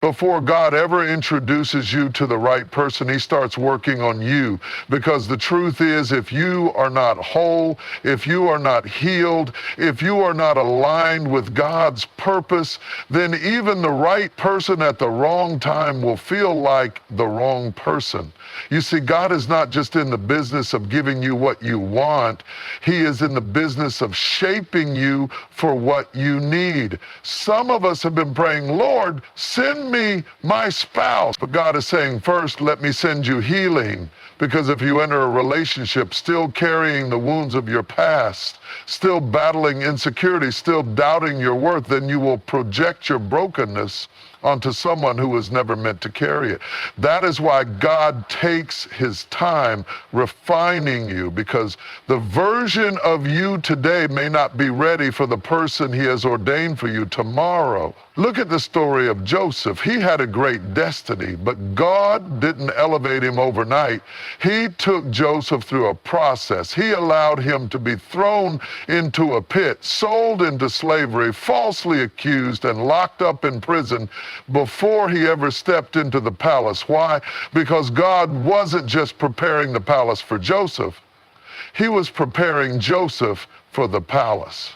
Before God ever introduces you to the right person, he starts working on you. Because the truth is, if you are not whole, if you are not healed, if you are not aligned with God's purpose, then even the right person at the wrong time will feel like the wrong person. You see, God is not just in the business of giving you what you want. He is in the business of shaping you for what you need. Some of us have been praying, Lord, send me my spouse. But God is saying, first, let me send you healing. Because if you enter a relationship still carrying the wounds of your past, still battling insecurity, still doubting your worth, then you will project your brokenness onto someone who was never meant to carry it. That is why God takes his time refining you, because the version of you today may not be ready for the person he has ordained for you tomorrow. Look at the story of Joseph. He had a great destiny, but God didn't elevate him overnight. He took Joseph through a process. He allowed him to be thrown into a pit, sold into slavery, falsely accused, and locked up in prison before he ever stepped into the palace. Why? Because God wasn't just preparing the palace for Joseph. He was preparing Joseph for the palace.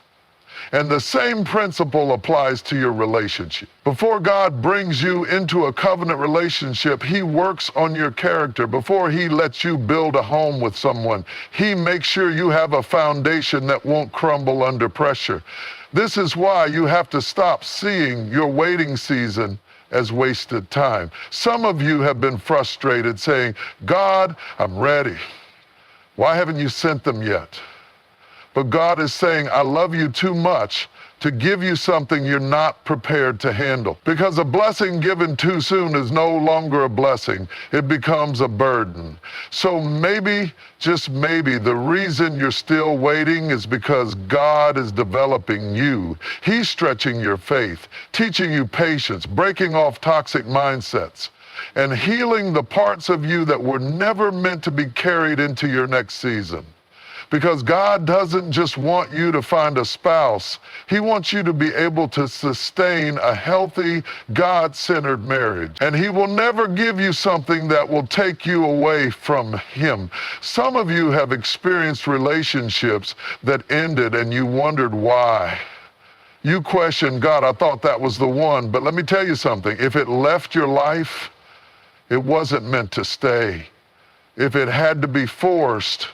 And the same principle applies to your relationship. Before God brings you into a covenant relationship, he works on your character. Before he lets you build a home with someone, he makes sure you have a foundation that won't crumble under pressure. This is why you have to stop seeing your waiting season as wasted time. Some of you have been frustrated saying, God, I'm ready. Why haven't you sent them yet? But God is saying, I love you too much to give you something you're not prepared to handle. Because a blessing given too soon is no longer a blessing. It becomes a burden. So maybe, just maybe, the reason you're still waiting is because God is developing you. He's stretching your faith, teaching you patience, breaking off toxic mindsets, and healing the parts of you that were never meant to be carried into your next season. Because God doesn't just want you to find a spouse. He wants you to be able to sustain a healthy, God-centered marriage. And he will never give you something that will take you away from him. Some of you have experienced relationships that ended and you wondered why. You questioned, God, I thought that was the one. But let me tell you something. If it left your life, it wasn't meant to stay. If it had to be forced,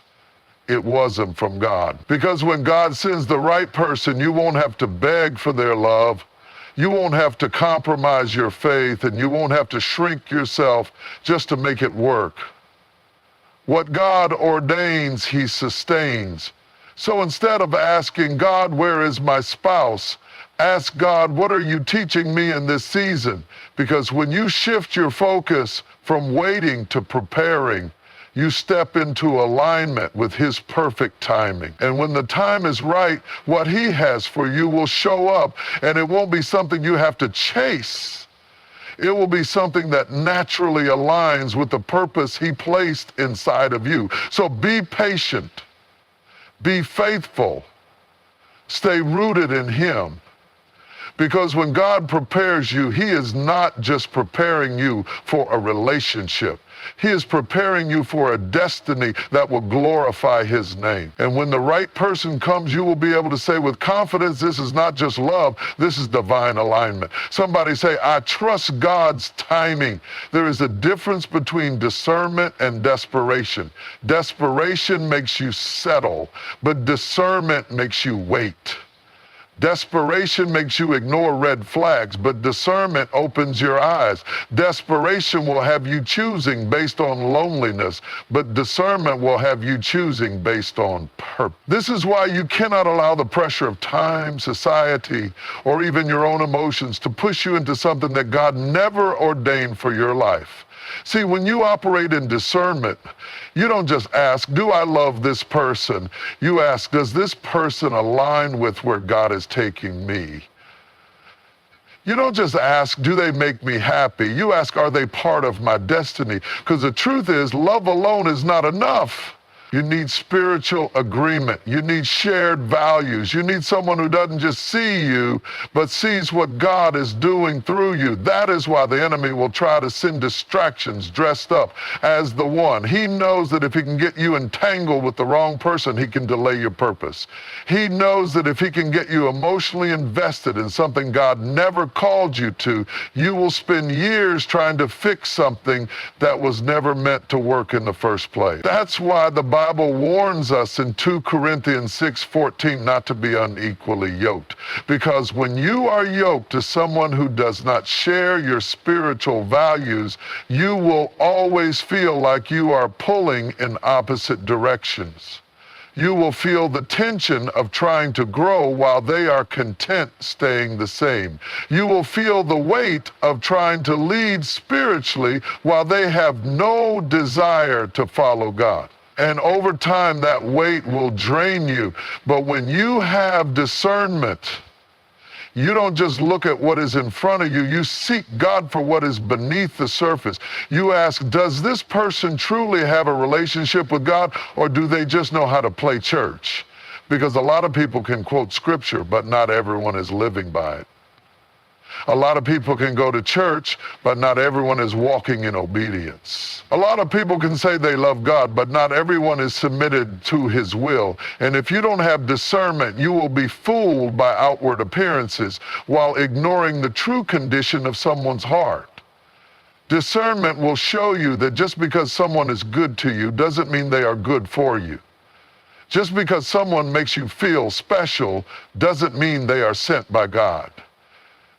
it wasn't from God. Because when God sends the right person, you won't have to beg for their love. You won't have to compromise your faith, and you won't have to shrink yourself just to make it work. What God ordains, he sustains. So instead of asking, God, where is my spouse? Ask God, what are you teaching me in this season? Because when you shift your focus from waiting to preparing, you step into alignment with his perfect timing. And when the time is right, what he has for you will show up, and it won't be something you have to chase. It will be something that naturally aligns with the purpose he placed inside of you. So be patient, be faithful, stay rooted in him. Because when God prepares you, he is not just preparing you for a relationship. He is preparing you for a destiny that will glorify his name. And when the right person comes, you will be able to say with confidence, this is not just love, this is divine alignment. Somebody say, I trust God's timing. There is a difference between discernment and desperation. Desperation makes you settle, but discernment makes you wait. Desperation makes you ignore red flags, but discernment opens your eyes. Desperation will have you choosing based on loneliness, but discernment will have you choosing based on purpose. This is why you cannot allow the pressure of time, society, or even your own emotions to push you into something that God never ordained for your life. See, when you operate in discernment, you don't just ask, do I love this person? You ask, does this person align with where God is taking me? You don't just ask, do they make me happy? You ask, are they part of my destiny? Because the truth is, love alone is not enough. You need spiritual agreement. You need shared values. You need someone who doesn't just see you, but sees what God is doing through you. That is why the enemy will try to send distractions dressed up as the one. He knows that if he can get you entangled with the wrong person, he can delay your purpose. He knows that if he can get you emotionally invested in something God never called you to, you will spend years trying to fix something that was never meant to work in the first place. That's why the Bible warns us in 2 Corinthians 6:14 not to be unequally yoked. Because when you are yoked to someone who does not share your spiritual values, you will always feel like you are pulling in opposite directions. You will feel the tension of trying to grow while they are content staying the same. You will feel the weight of trying to lead spiritually while they have no desire to follow God. And over time, that weight will drain you. But when you have discernment, you don't just look at what is in front of you. You seek God for what is beneath the surface. You ask, does this person truly have a relationship with God, or do they just know how to play church? Because a lot of people can quote scripture, but not everyone is living by it. A lot of people can go to church, but not everyone is walking in obedience. A lot of people can say they love God, but not everyone is submitted to his will. And if you don't have discernment, you will be fooled by outward appearances while ignoring the true condition of someone's heart. Discernment will show you that just because someone is good to you doesn't mean they are good for you. Just because someone makes you feel special doesn't mean they are sent by God.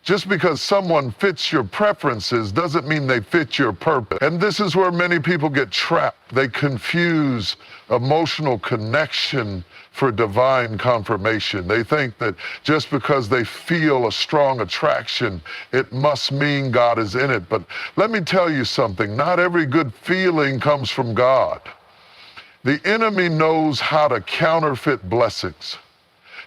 Just because someone fits your preferences doesn't mean they fit your purpose. And this is where many people get trapped. They confuse emotional connection for divine confirmation. They think that just because they feel a strong attraction, it must mean God is in it. But let me tell you something, not every good feeling comes from God. The enemy knows how to counterfeit blessings.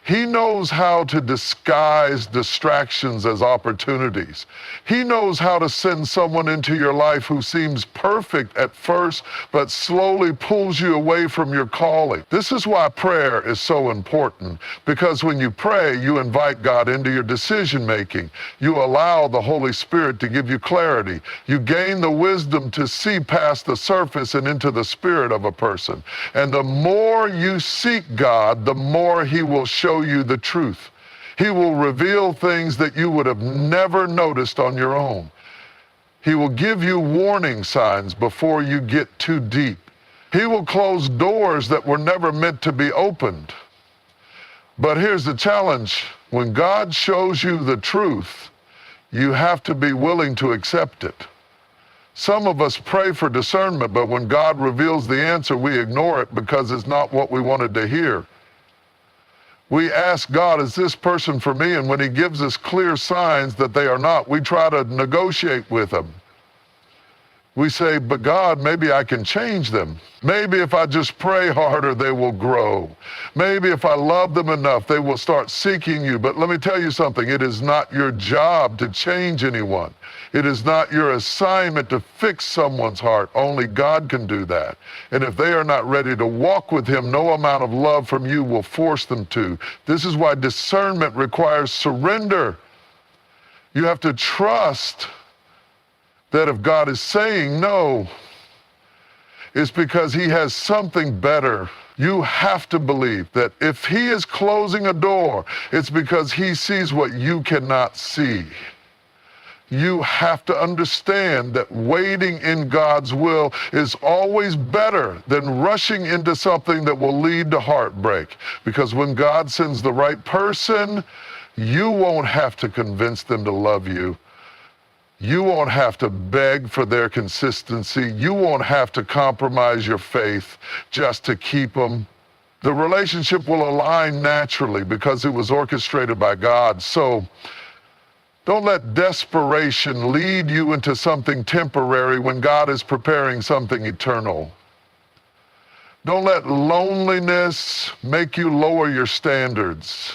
He knows how to disguise distractions as opportunities. He knows how to send someone into your life who seems perfect at first, but slowly pulls you away from your calling. This is why prayer is so important, because when you pray, you invite God into your decision making. You allow the Holy Spirit to give you clarity. You gain the wisdom to see past the surface and into the spirit of a person. And the more you seek God, the more he will show you the truth. He will reveal things that you would have never noticed on your own. He will give you warning signs before you get too deep. He will close doors that were never meant to be opened. But here's the challenge. When God shows you the truth, you have to be willing to accept it. Some of us pray for discernment, but when God reveals the answer, we ignore it because it's not what we wanted to hear. We ask God, is this person for me? And when he gives us clear signs that they are not, we try to negotiate with them. We say, but God, maybe I can change them. Maybe if I just pray harder, they will grow. Maybe if I love them enough, they will start seeking you. But let me tell you something, it is not your job to change anyone. It is not your assignment to fix someone's heart. Only God can do that. And if they are not ready to walk with him, no amount of love from you will force them to. This is why discernment requires surrender. You have to trust that if God is saying no, it's because he has something better. You have to believe that if he is closing a door, it's because he sees what you cannot see. You have to understand that waiting in God's will is always better than rushing into something that will lead to heartbreak. Because when God sends the right person, you won't have to convince them to love you. You won't have to beg for their consistency. You won't have to compromise your faith just to keep them. The relationship will align naturally because it was orchestrated by God. So don't let desperation lead you into something temporary when God is preparing something eternal. Don't let loneliness make you lower your standards.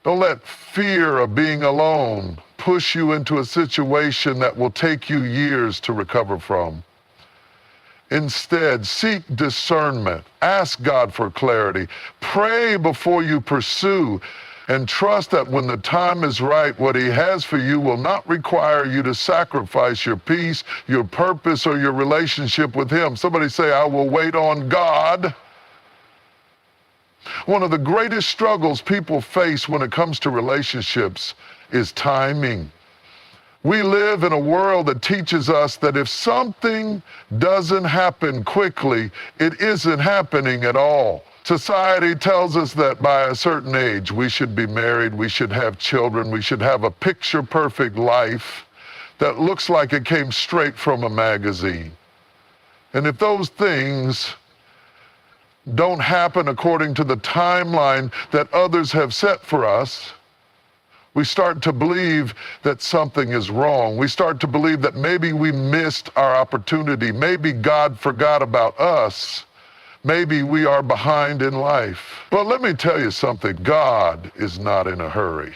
Don't let fear of being alone push you into a situation that will take you years to recover from. Instead, seek discernment. Ask God for clarity. Pray before you pursue. And trust that when the time is right, what he has for you will not require you to sacrifice your peace, your purpose, or your relationship with him. Somebody say, I will wait on God. One of the greatest struggles people face when it comes to relationships is timing. We live in a world that teaches us that if something doesn't happen quickly, it isn't happening at all. Society tells us that by a certain age, we should be married, we should have children, we should have a picture-perfect life that looks like it came straight from a magazine. And if those things don't happen according to the timeline that others have set for us, we start to believe that something is wrong. We start to believe that maybe we missed our opportunity. Maybe God forgot about us. Maybe we are behind in life. But let me tell you something. God is not in a hurry.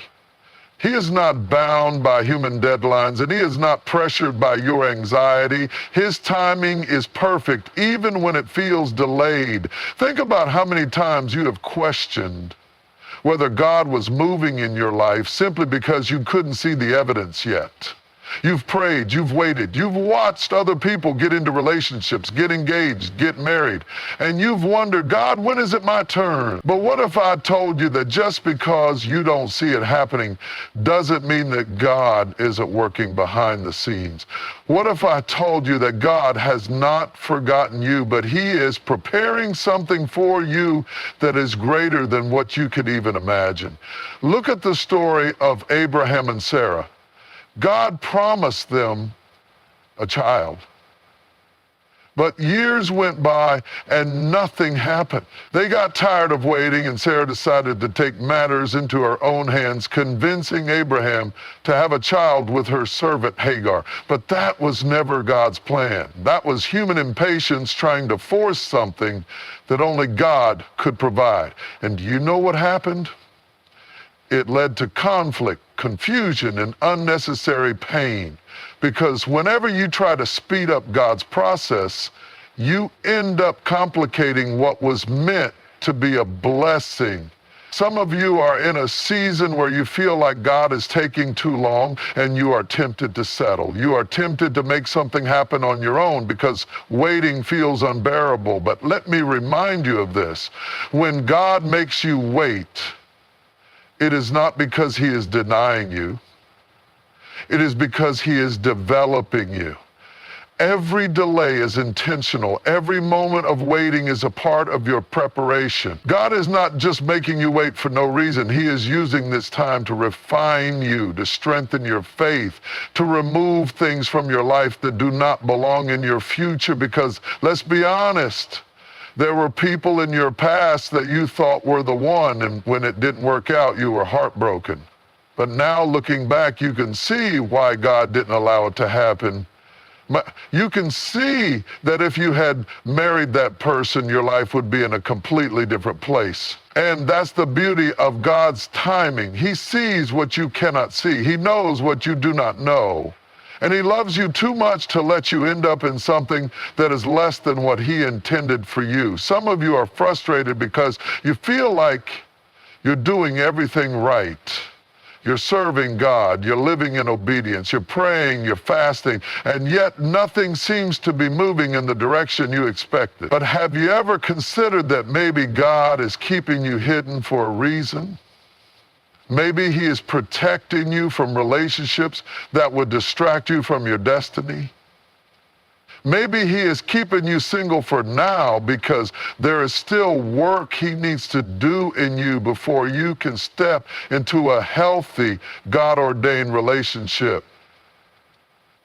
He is not bound by human deadlines, and he is not pressured by your anxiety. His timing is perfect, even when it feels delayed. Think about how many times you have questioned whether God was moving in your life simply because you couldn't see the evidence yet. You've prayed, you've waited, you've watched other people get into relationships, get engaged, get married, and you've wondered, God, when is it my turn? But what if I told you that just because you don't see it happening doesn't mean that God isn't working behind the scenes? What if I told you that God has not forgotten you, but he is preparing something for you that is greater than what you could even imagine? Look at the story of Abraham and Sarah. God promised them a child. But years went by and nothing happened. They got tired of waiting, and Sarah decided to take matters into her own hands, convincing Abraham to have a child with her servant Hagar. But that was never God's plan. That was human impatience trying to force something that only God could provide. And do you know what happened? It led to conflict, confusion, and unnecessary pain. Because whenever you try to speed up God's process, you end up complicating what was meant to be a blessing. Some of you are in a season where you feel like God is taking too long, and you are tempted to settle. You are tempted to make something happen on your own because waiting feels unbearable. But let me remind you of this. When God makes you wait, it is not because he is denying you. It is because he is developing you. Every delay is intentional. Every moment of waiting is a part of your preparation. God is not just making you wait for no reason. He is using this time to refine you, to strengthen your faith, to remove things from your life that do not belong in your future. Because let's be honest, there were people in your past that you thought were the one, and when it didn't work out, you were heartbroken. But now looking back, you can see why God didn't allow it to happen. You can see that if you had married that person, your life would be in a completely different place. And that's the beauty of God's timing. He sees what you cannot see. He knows what you do not know. And he loves you too much to let you end up in something that is less than what he intended for you. Some of you are frustrated because you feel like you're doing everything right. You're serving God, you're living in obedience, you're praying, you're fasting, and yet nothing seems to be moving in the direction you expected. But have you ever considered that maybe God is keeping you hidden for a reason? Maybe he is protecting you from relationships that would distract you from your destiny. Maybe he is keeping you single for now because there is still work he needs to do in you before you can step into a healthy, God-ordained relationship.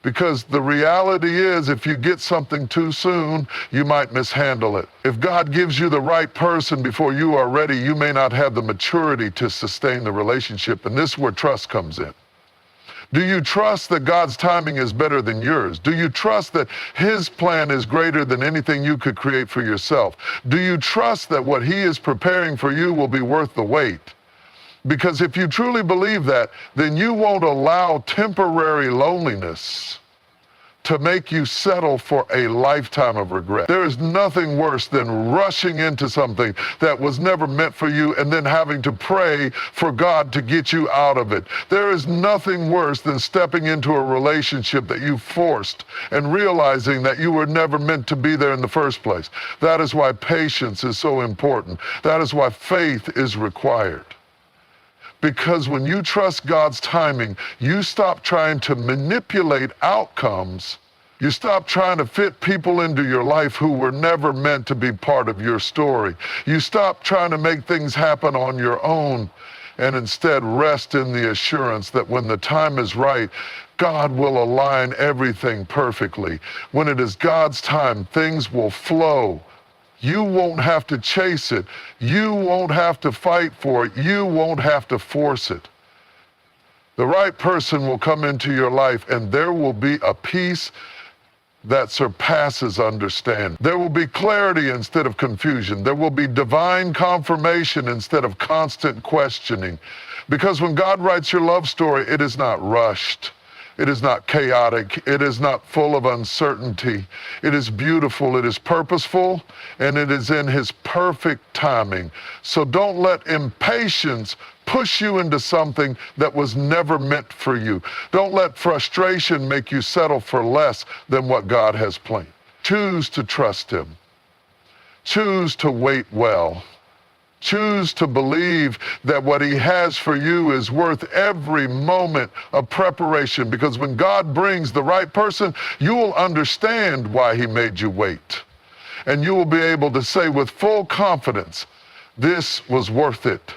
Because the reality is, if you get something too soon, you might mishandle it. If God gives you the right person before you are ready, you may not have the maturity to sustain the relationship. And this is where trust comes in. Do you trust that God's timing is better than yours? Do you trust that his plan is greater than anything you could create for yourself? Do you trust that what he is preparing for you will be worth the wait? Because if you truly believe that, then you won't allow temporary loneliness to make you settle for a lifetime of regret. There is nothing worse than rushing into something that was never meant for you and then having to pray for God to get you out of it. There is nothing worse than stepping into a relationship that you forced and realizing that you were never meant to be there in the first place. That is why patience is so important. That is why faith is required. Because when you trust God's timing, you stop trying to manipulate outcomes. You stop trying to fit people into your life who were never meant to be part of your story. You stop trying to make things happen on your own and instead rest in the assurance that when the time is right, God will align everything perfectly. When it is God's time, things will flow. You won't have to chase it. You won't have to fight for it. You won't have to force it. The right person will come into your life and there will be a peace that surpasses understanding. There will be clarity instead of confusion. There will be divine confirmation instead of constant questioning. Because when God writes your love story, it is not rushed. It is not chaotic. It is not full of uncertainty. It is beautiful. It is purposeful, and it is in His perfect timing. So don't let impatience push you into something that was never meant for you. Don't let frustration make you settle for less than what God has planned. Choose to trust Him. Choose to wait well. Choose to believe that what He has for you is worth every moment of preparation, because when God brings the right person, you will understand why He made you wait. And you will be able to say with full confidence, this was worth it.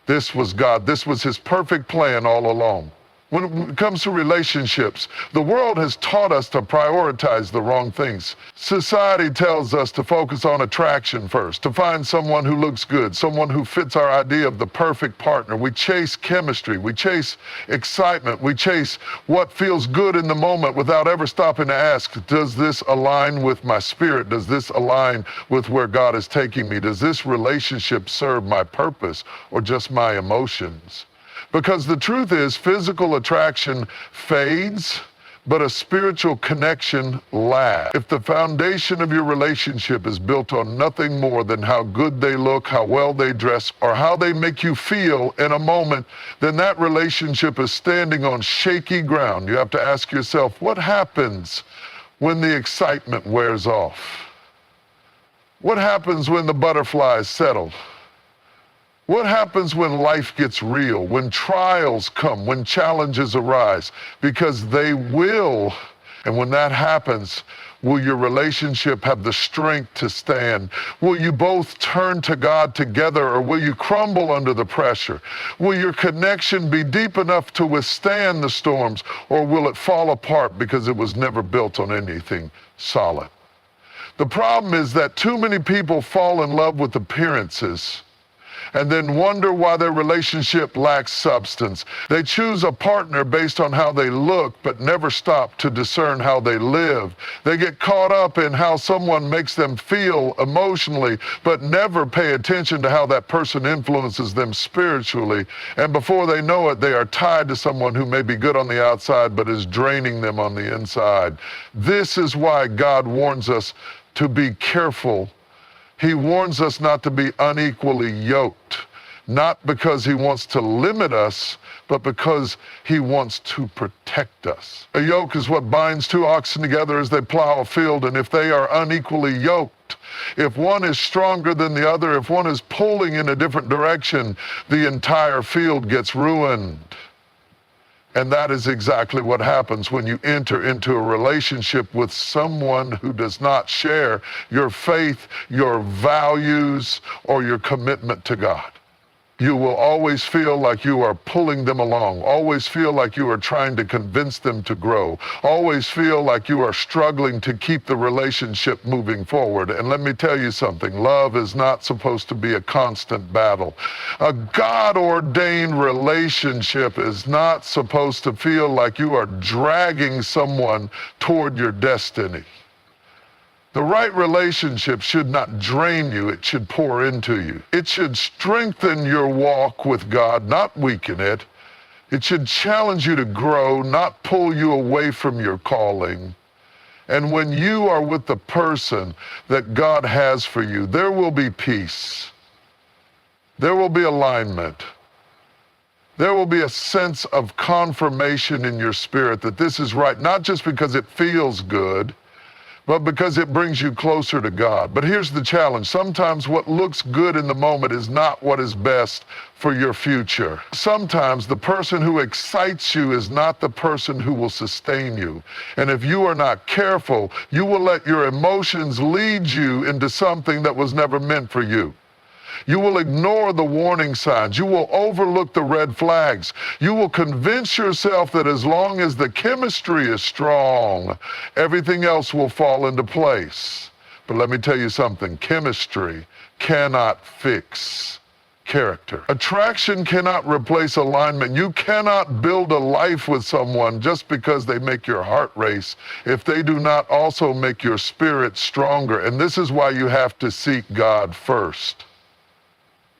This was God. This was His perfect plan all along. When it comes to relationships, the world has taught us to prioritize the wrong things. Society tells us to focus on attraction first, to find someone who looks good, someone who fits our idea of the perfect partner. We chase chemistry, we chase excitement, we chase what feels good in the moment without ever stopping to ask, does this align with my spirit? Does this align with where God is taking me? Does this relationship serve my purpose or just my emotions? Because the truth is, physical attraction fades, but a spiritual connection lasts. If the foundation of your relationship is built on nothing more than how good they look, how well they dress, or how they make you feel in a moment, then that relationship is standing on shaky ground. You have to ask yourself, what happens when the excitement wears off? What happens when the butterflies settle? What happens when life gets real, when trials come, when challenges arise? Because they will. And when that happens, will your relationship have the strength to stand? Will you both turn to God together, or will you crumble under the pressure? Will your connection be deep enough to withstand the storms, or will it fall apart because it was never built on anything solid? The problem is that too many people fall in love with appearances and then wonder why their relationship lacks substance. They choose a partner based on how they look, but never stop to discern how they live. They get caught up in how someone makes them feel emotionally, but never pay attention to how that person influences them spiritually. And before they know it, they are tied to someone who may be good on the outside, but is draining them on the inside. This is why God warns us to be careful. He warns us not to be unequally yoked, not because He wants to limit us, but because He wants to protect us. A yoke is what binds two oxen together as they plow a field, and if they are unequally yoked, if one is stronger than the other, if one is pulling in a different direction, the entire field gets ruined. And that is exactly what happens when you enter into a relationship with someone who does not share your faith, your values, or your commitment to God. You will always feel like you are pulling them along, always feel like you are trying to convince them to grow, always feel like you are struggling to keep the relationship moving forward. And let me tell you something, love is not supposed to be a constant battle. A God-ordained relationship is not supposed to feel like you are dragging someone toward your destiny. The right relationship should not drain you, it should pour into you. It should strengthen your walk with God, not weaken it. It should challenge you to grow, not pull you away from your calling. And when you are with the person that God has for you, there will be peace. There will be alignment. There will be a sense of confirmation in your spirit that this is right, not just because it feels good, but because it brings you closer to God. But here's the challenge. Sometimes what looks good in the moment is not what is best for your future. Sometimes the person who excites you is not the person who will sustain you. And if you are not careful, you will let your emotions lead you into something that was never meant for you. You will ignore the warning signs. You will overlook the red flags. You will convince yourself that as long as the chemistry is strong, everything else will fall into place. But let me tell you something, chemistry cannot fix character. Attraction cannot replace alignment. You cannot build a life with someone just because they make your heart race if they do not also make your spirit stronger. And this is why you have to seek God first.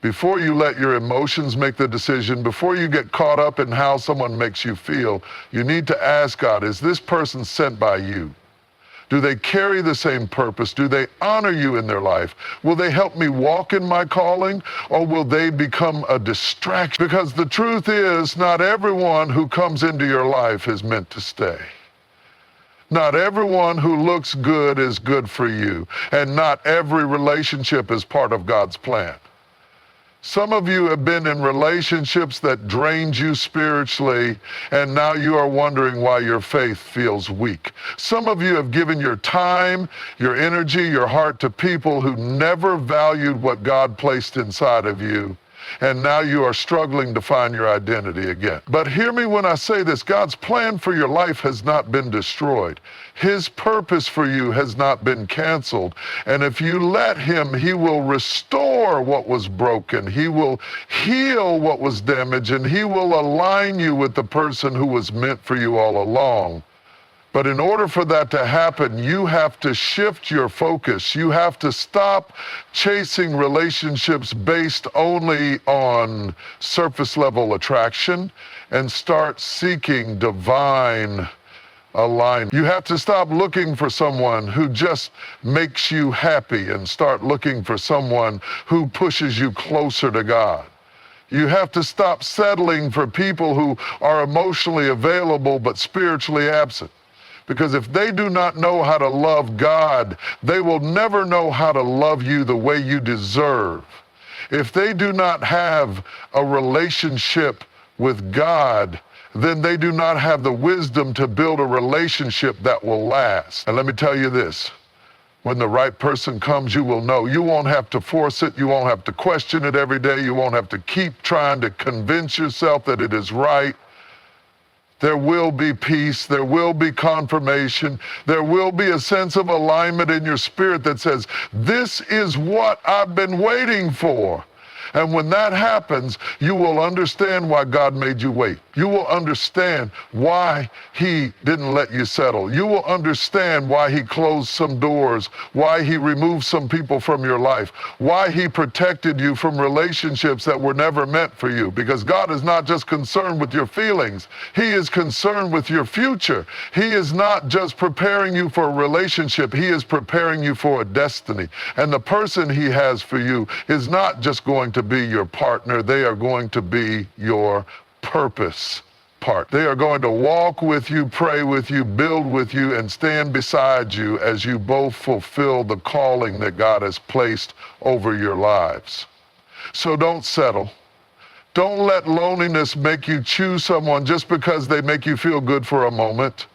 Before you let your emotions make the decision, before you get caught up in how someone makes you feel, you need to ask God, is this person sent by you? Do they carry the same purpose? Do they honor you in their life? Will they help me walk in my calling, or will they become a distraction? Because the truth is, not everyone who comes into your life is meant to stay. Not everyone who looks good is good for you, and not every relationship is part of God's plan. Some of you have been in relationships that drained you spiritually, and now you are wondering why your faith feels weak. Some of you have given your time, your energy, your heart to people who never valued what God placed inside of you, and now you are struggling to find your identity again. But hear me when I say this, God's plan for your life has not been destroyed. His purpose for you has not been canceled. And if you let him, he will restore what was broken. He will heal what was damaged, and he will align you with the person who was meant for you all along. But in order for that to happen, you have to shift your focus. You have to stop chasing relationships based only on surface level attraction and start seeking divine alignment. You have to stop looking for someone who just makes you happy and start looking for someone who pushes you closer to God. You have to stop settling for people who are emotionally available but spiritually absent. Because if they do not know how to love God, they will never know how to love you the way you deserve. If they do not have a relationship with God, then they do not have the wisdom to build a relationship that will last. And let me tell you this, when the right person comes, you will know. You won't have to force it. You won't have to question it every day. You won't have to keep trying to convince yourself that it is right. There will be peace, there will be confirmation, there will be a sense of alignment in your spirit that says, this is what I've been waiting for. And when that happens, you will understand why God made you wait. You will understand why he didn't let you settle. You will understand why he closed some doors, why he removed some people from your life, why he protected you from relationships that were never meant for you. Because God is not just concerned with your feelings. He is concerned with your future. He is not just preparing you for a relationship. He is preparing you for a destiny. And the person he has for you is not just going to be your partner. They are going to be your purpose part. They are going to walk with you, pray with you, build with you, and stand beside you as you both fulfill the calling that God has placed over your lives. So don't settle. Don't let loneliness make you choose someone just because they make you feel good for a moment.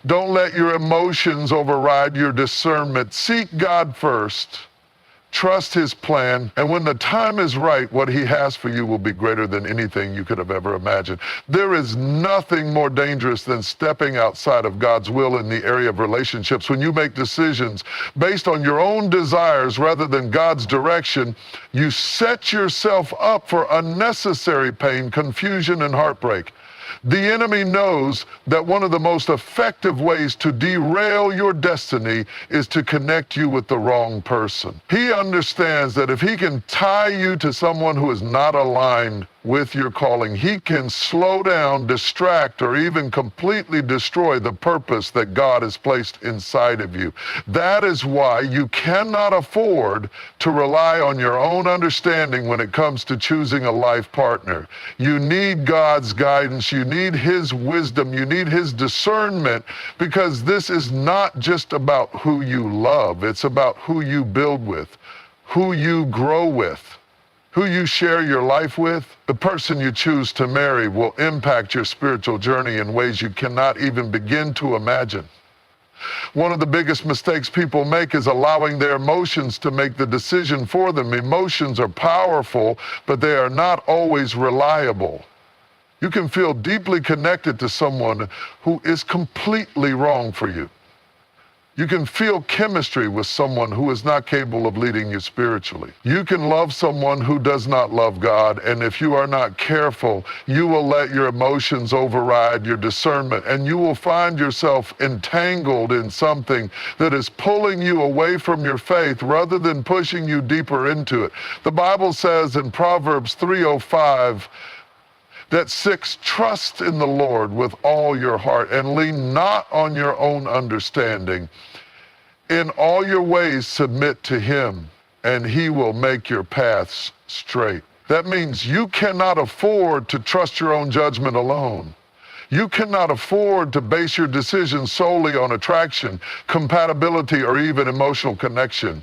Don't let your emotions override your discernment. Seek God first. Trust his plan, and when the time is right, what he has for you will be greater than anything you could have ever imagined. There is nothing more dangerous than stepping outside of God's will in the area of relationships. When you make decisions based on your own desires rather than God's direction, you set yourself up for unnecessary pain, confusion, and heartbreak. The enemy knows that one of the most effective ways to derail your destiny is to connect you with the wrong person. He understands that if he can tie you to someone who is not aligned with your calling. He can slow down, distract, or even completely destroy the purpose that God has placed inside of you. That is why you cannot afford to rely on your own understanding when it comes to choosing a life partner. You need God's guidance. You need His wisdom. You need His discernment, because this is not just about who you love. It's about who you build with, who you grow with, who you share your life with. The person you choose to marry will impact your spiritual journey in ways you cannot even begin to imagine. One of the biggest mistakes people make is allowing their emotions to make the decision for them. Emotions are powerful, but they are not always reliable. You can feel deeply connected to someone who is completely wrong for you. You can feel chemistry with someone who is not capable of leading you spiritually. You can love someone who does not love God, and if you are not careful, you will let your emotions override your discernment, and you will find yourself entangled in something that is pulling you away from your faith rather than pushing you deeper into it. The Bible says in Proverbs 3:05, that 6, trust in the Lord with all your heart and lean not on your own understanding. In all your ways submit to Him, and He will make your paths straight. That means you cannot afford to trust your own judgment alone. You cannot afford to base your decisions solely on attraction, compatibility, or even emotional connection.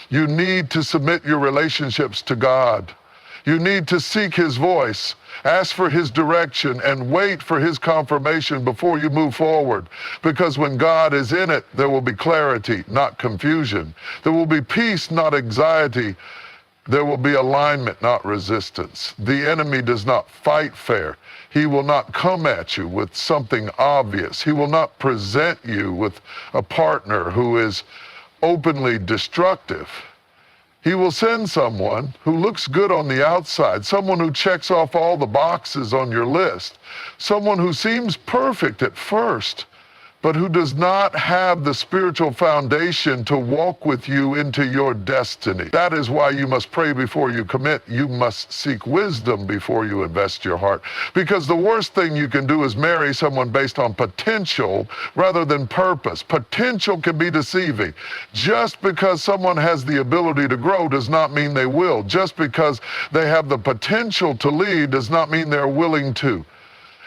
You need to submit your relationships to God. You need to seek His voice, ask for His direction, and wait for His confirmation before you move forward. Because when God is in it, there will be clarity, not confusion. There will be peace, not anxiety. There will be alignment, not resistance. The enemy does not fight fair. He will not come at you with something obvious. He will not present you with a partner who is openly destructive. He will send someone who looks good on the outside, someone who checks off all the boxes on your list, someone who seems perfect at first, but who does not have the spiritual foundation to walk with you into your destiny. That is why you must pray before you commit. You must seek wisdom before you invest your heart. Because the worst thing you can do is marry someone based on potential rather than purpose. Potential can be deceiving. Just because someone has the ability to grow does not mean they will. Just because they have the potential to lead does not mean they're willing to.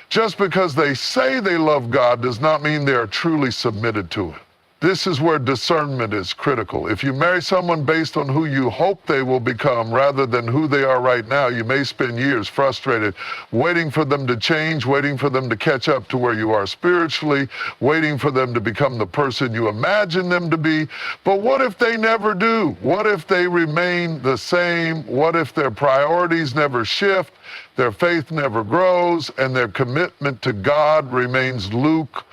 Just because they say they love God does not mean they are truly submitted to it. This is where discernment is critical. If you marry someone based on who you hope they will become rather than who they are right now, you may spend years frustrated, waiting for them to change, waiting for them to catch up to where you are spiritually, waiting for them to become the person you imagine them to be. But what if they never do? What if they remain the same? What if their priorities never shift, their faith never grows, and their commitment to God remains lukewarm?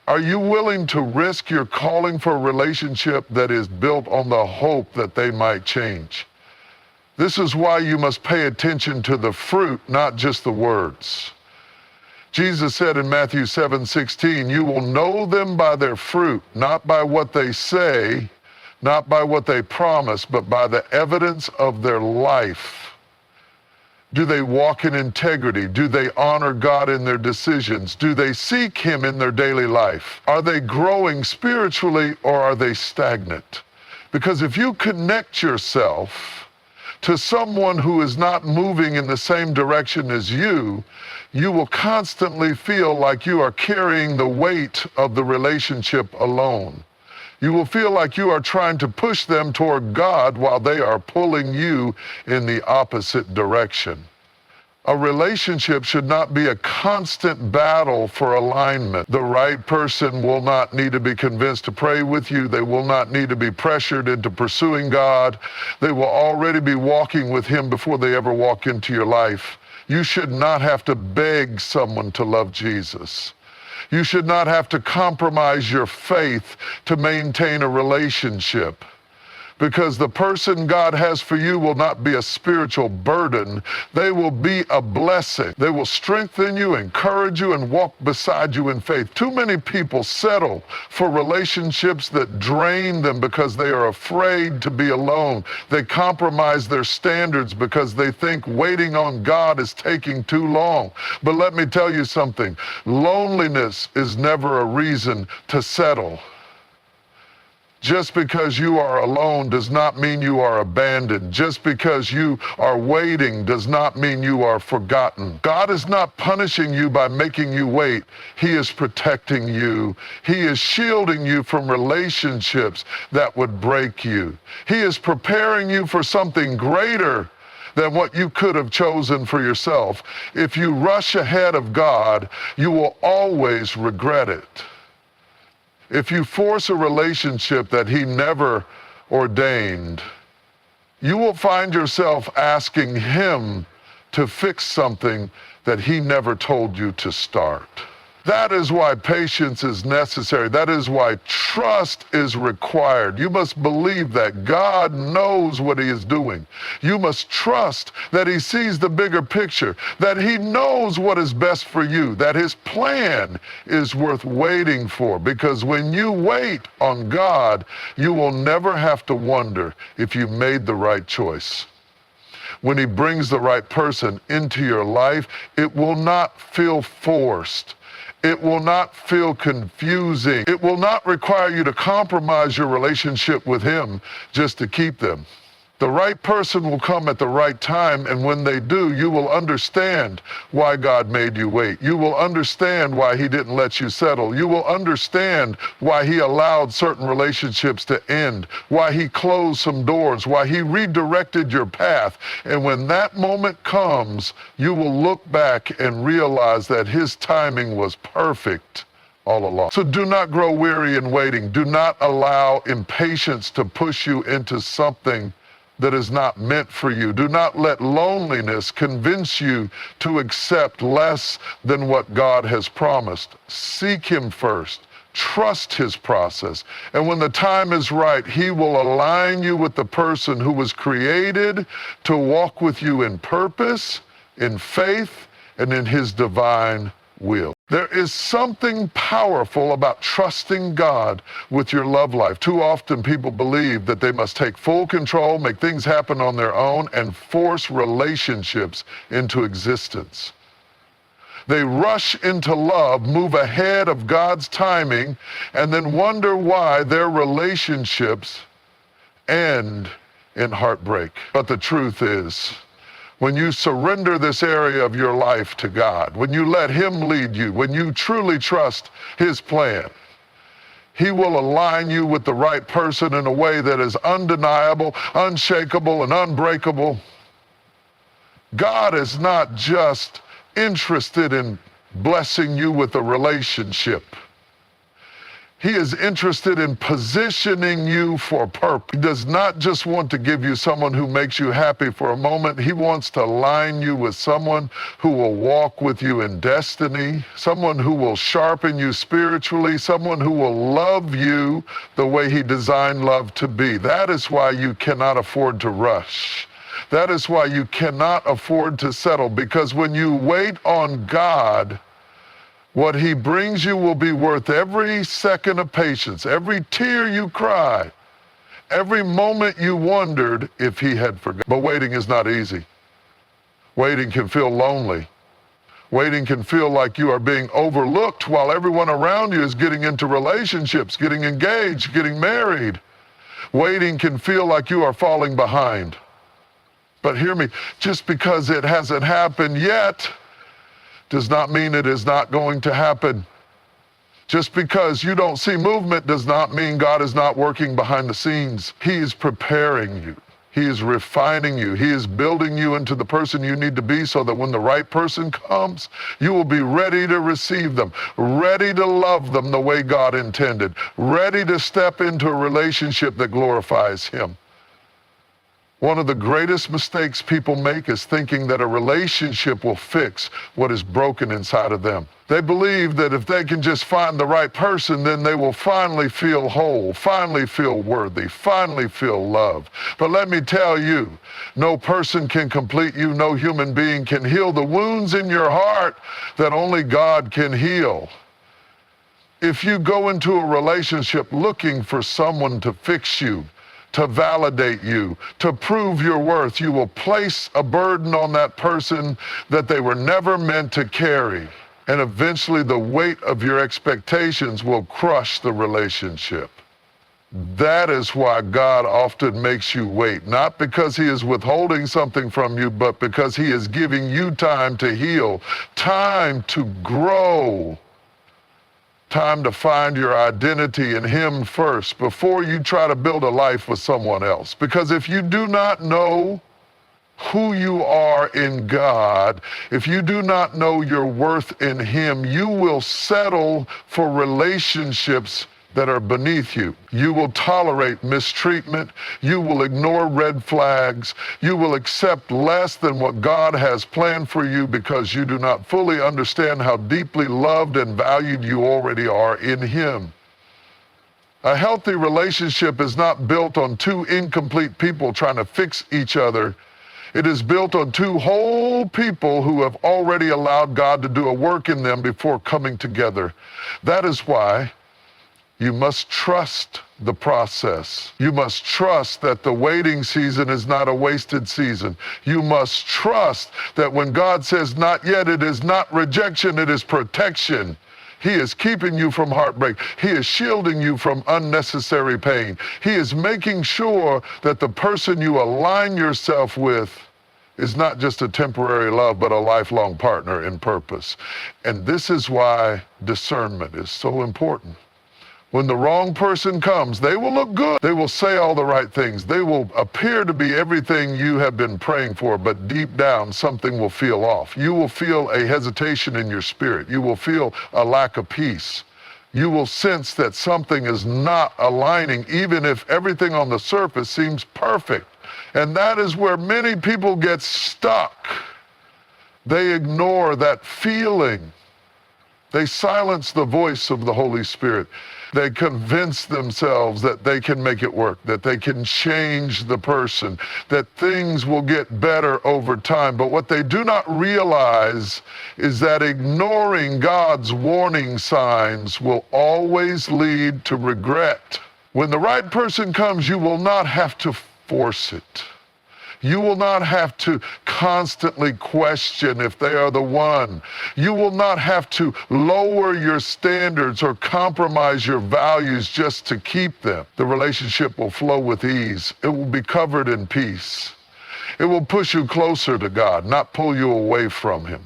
Are you willing to risk your calling for a relationship that is built on the hope that they might change? This is why you must pay attention to the fruit, not just the words. Jesus said in Matthew 7:16, you will know them by their fruit, not by what they say, not by what they promise, but by the evidence of their life. Do they walk in integrity? Do they honor God in their decisions? Do they seek Him in their daily life? Are they growing spiritually, or are they stagnant? Because if you connect yourself to someone who is not moving in the same direction as you, you will constantly feel like you are carrying the weight of the relationship alone. You will feel like you are trying to push them toward God while they are pulling you in the opposite direction. A relationship should not be a constant battle for alignment. The right person will not need to be convinced to pray with you. They will not need to be pressured into pursuing God. They will already be walking with Him before they ever walk into your life. You should not have to beg someone to love Jesus. You should not have to compromise your faith to maintain a relationship. because the person God has for you will not be a spiritual burden. They will be a blessing. They will strengthen you, encourage you, and walk beside you in faith. Too many people settle for relationships that drain them because they are afraid to be alone. They compromise their standards because they think waiting on God is taking too long. But let me tell you something. Loneliness is never a reason to settle. Just because you are alone does not mean you are abandoned. Just because you are waiting does not mean you are forgotten. God is not punishing you by making you wait. He is protecting you. He is shielding you from relationships that would break you. He is preparing you for something greater than what you could have chosen for yourself. If you rush ahead of God, you will always regret it. If you force a relationship that He never ordained, you will find yourself asking Him to fix something that He never told you to start. That is why patience is necessary. That is why trust is required. You must believe that God knows what He is doing. You must trust that He sees the bigger picture, that He knows what is best for you, that His plan is worth waiting for. Because when you wait on God, you will never have to wonder if you made the right choice. When He brings the right person into your life, it will not feel forced. It will not feel confusing. It will not require you to compromise your relationship with Him just to keep them. The right person will come at the right time, and when they do, you will understand why God made you wait. You will understand why He didn't let you settle. You will understand why He allowed certain relationships to end, why He closed some doors, why He redirected your path. And when that moment comes, you will look back and realize that His timing was perfect all along. So do not grow weary in waiting. Do not allow impatience to push you into something that is not meant for you. Do not let loneliness convince you to accept less than what God has promised. Seek Him first. Trust His process. And when the time is right, He will align you with the person who was created to walk with you in purpose, in faith, and in His divine will. There is something powerful about trusting God with your love life. Too often people believe that they must take full control, make things happen on their own, and force relationships into existence. They rush into love, move ahead of God's timing, and then wonder why their relationships end in heartbreak. But the truth is, when you surrender this area of your life to God, when you let Him lead you, when you truly trust His plan, He will align you with the right person in a way that is undeniable, unshakable, and unbreakable. God is not just interested in blessing you with a relationship. He is interested in positioning you for purpose. He does not just want to give you someone who makes you happy for a moment. He wants to align you with someone who will walk with you in destiny, someone who will sharpen you spiritually, someone who will love you the way He designed love to be. That is why you cannot afford to rush. That is why you cannot afford to settle, because when you wait on God, what He brings you will be worth every second of patience, every tear you cry, every moment you wondered if He had forgotten. But waiting is not easy. Waiting can feel lonely. Waiting can feel like you are being overlooked while everyone around you is getting into relationships, getting engaged, getting married. Waiting can feel like you are falling behind. But hear me, just because it hasn't happened yet does not mean it is not going to happen. Just because you don't see movement does not mean God is not working behind the scenes. He is preparing you. He is refining you. He is building you into the person you need to be so that when the right person comes, you will be ready to receive them, ready to love them the way God intended, ready to step into a relationship that glorifies Him. One of the greatest mistakes people make is thinking that a relationship will fix what is broken inside of them. They believe that if they can just find the right person, then they will finally feel whole, finally feel worthy, finally feel loved. But let me tell you, no person can complete you, no human being can heal the wounds in your heart that only God can heal. If you go into a relationship looking for someone to fix you, to validate you, to prove your worth, you will place a burden on that person that they were never meant to carry. And eventually the weight of your expectations will crush the relationship. That is why God often makes you wait, not because he is withholding something from you, but because he is giving you time to heal, time to grow, time to find your identity in him first before you try to build a life with someone else. Because if you do not know who you are in God, if you do not know your worth in him, you will settle for relationships that are beneath you. You will tolerate mistreatment. You will ignore red flags. You will accept less than what God has planned for you because you do not fully understand how deeply loved and valued you already are in him. A healthy relationship is not built on two incomplete people trying to fix each other. It is built on two whole people who have already allowed God to do a work in them before coming together. That is why you must trust the process. You must trust that the waiting season is not a wasted season. You must trust that when God says not yet, it is not rejection, it is protection. He is keeping you from heartbreak. He is shielding you from unnecessary pain. He is making sure that the person you align yourself with is not just a temporary love, but a lifelong partner in purpose. And this is why discernment is so important. When the wrong person comes, they will look good. They will say all the right things. They will appear to be everything you have been praying for, but deep down, something will feel off. You will feel a hesitation in your spirit. You will feel a lack of peace. You will sense that something is not aligning, even if everything on the surface seems perfect. And that is where many people get stuck. They ignore that feeling. They silence the voice of the Holy Spirit. They convince themselves that they can make it work, that they can change the person, that things will get better over time. But what they do not realize is that ignoring God's warning signs will always lead to regret. When the right person comes, you will not have to force it. You will not have to constantly question if they are the one. You will not have to lower your standards or compromise your values just to keep them. The relationship will flow with ease. It will be covered in peace. It will push you closer to God, not pull you away from him.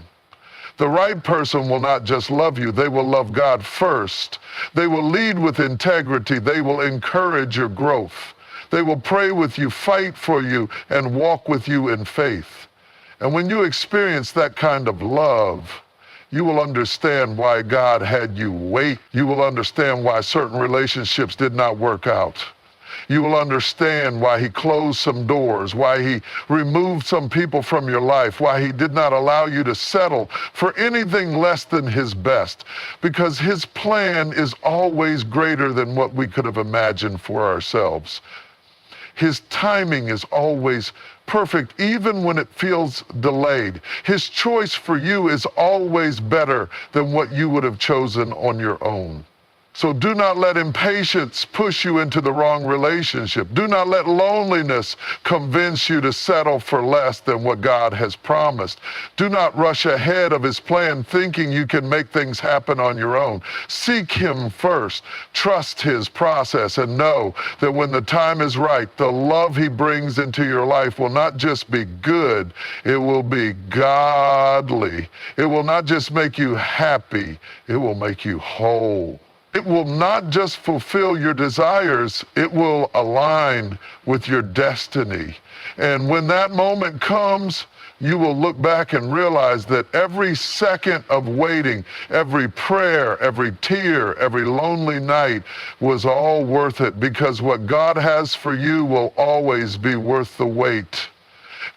The right person will not just love you, they will love God first. They will lead with integrity. They will encourage your growth. They will pray with you, fight for you, and walk with you in faith. And when you experience that kind of love, you will understand why God had you wait. You will understand why certain relationships did not work out. You will understand why he closed some doors, why he removed some people from your life, why he did not allow you to settle for anything less than his best, because his plan is always greater than what we could have imagined for ourselves. His timing is always perfect, even when it feels delayed. His choice for you is always better than what you would have chosen on your own. So do not let impatience push you into the wrong relationship. Do not let loneliness convince you to settle for less than what God has promised. Do not rush ahead of his plan thinking you can make things happen on your own. Seek him first. Trust his process and know that when the time is right, the love he brings into your life will not just be good, it will be godly. It will not just make you happy, it will make you whole. It will not just fulfill your desires, it will align with your destiny. And when that moment comes, you will look back and realize that every second of waiting, every prayer, every tear, every lonely night was all worth it, because what God has for you will always be worth the wait.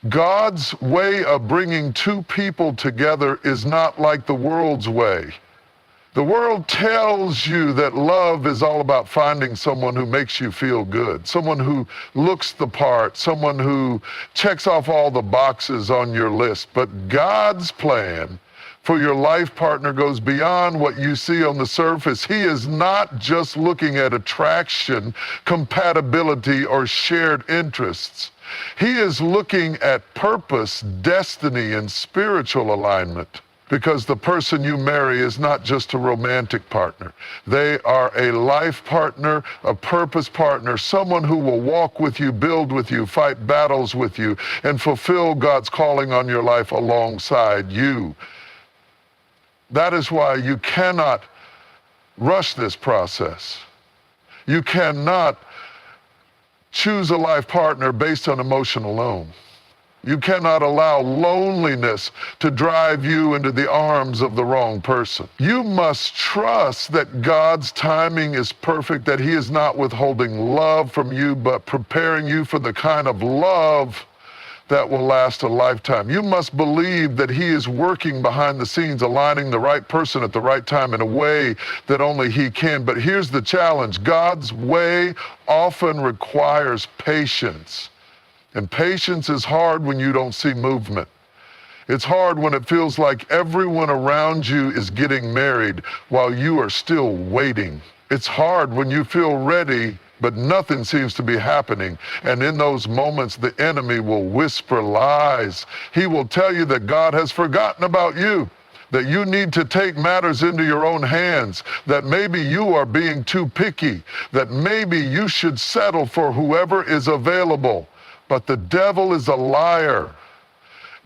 God's way of bringing two people together is not like the world's way. The world tells you that love is all about finding someone who makes you feel good, someone who looks the part, someone who checks off all the boxes on your list. But God's plan for your life partner goes beyond what you see on the surface. He is not just looking at attraction, compatibility, or shared interests. He is looking at purpose, destiny, and spiritual alignment. Because the person you marry is not just a romantic partner. They are a life partner, a purpose partner, someone who will walk with you, build with you, fight battles with you, and fulfill God's calling on your life alongside you. That is why you cannot rush this process. You cannot choose a life partner based on emotion alone. You cannot allow loneliness to drive you into the arms of the wrong person. You must trust that God's timing is perfect, that He is not withholding love from you, but preparing you for the kind of love that will last a lifetime. You must believe that He is working behind the scenes, aligning the right person at the right time in a way that only He can. But here's the challenge. God's way often requires patience. And patience is hard when you don't see movement. It's hard when it feels like everyone around you is getting married while you are still waiting. It's hard when you feel ready, but nothing seems to be happening. And in those moments, the enemy will whisper lies. He will tell you that God has forgotten about you, that you need to take matters into your own hands, that maybe you are being too picky, that maybe you should settle for whoever is available. But the devil is a liar.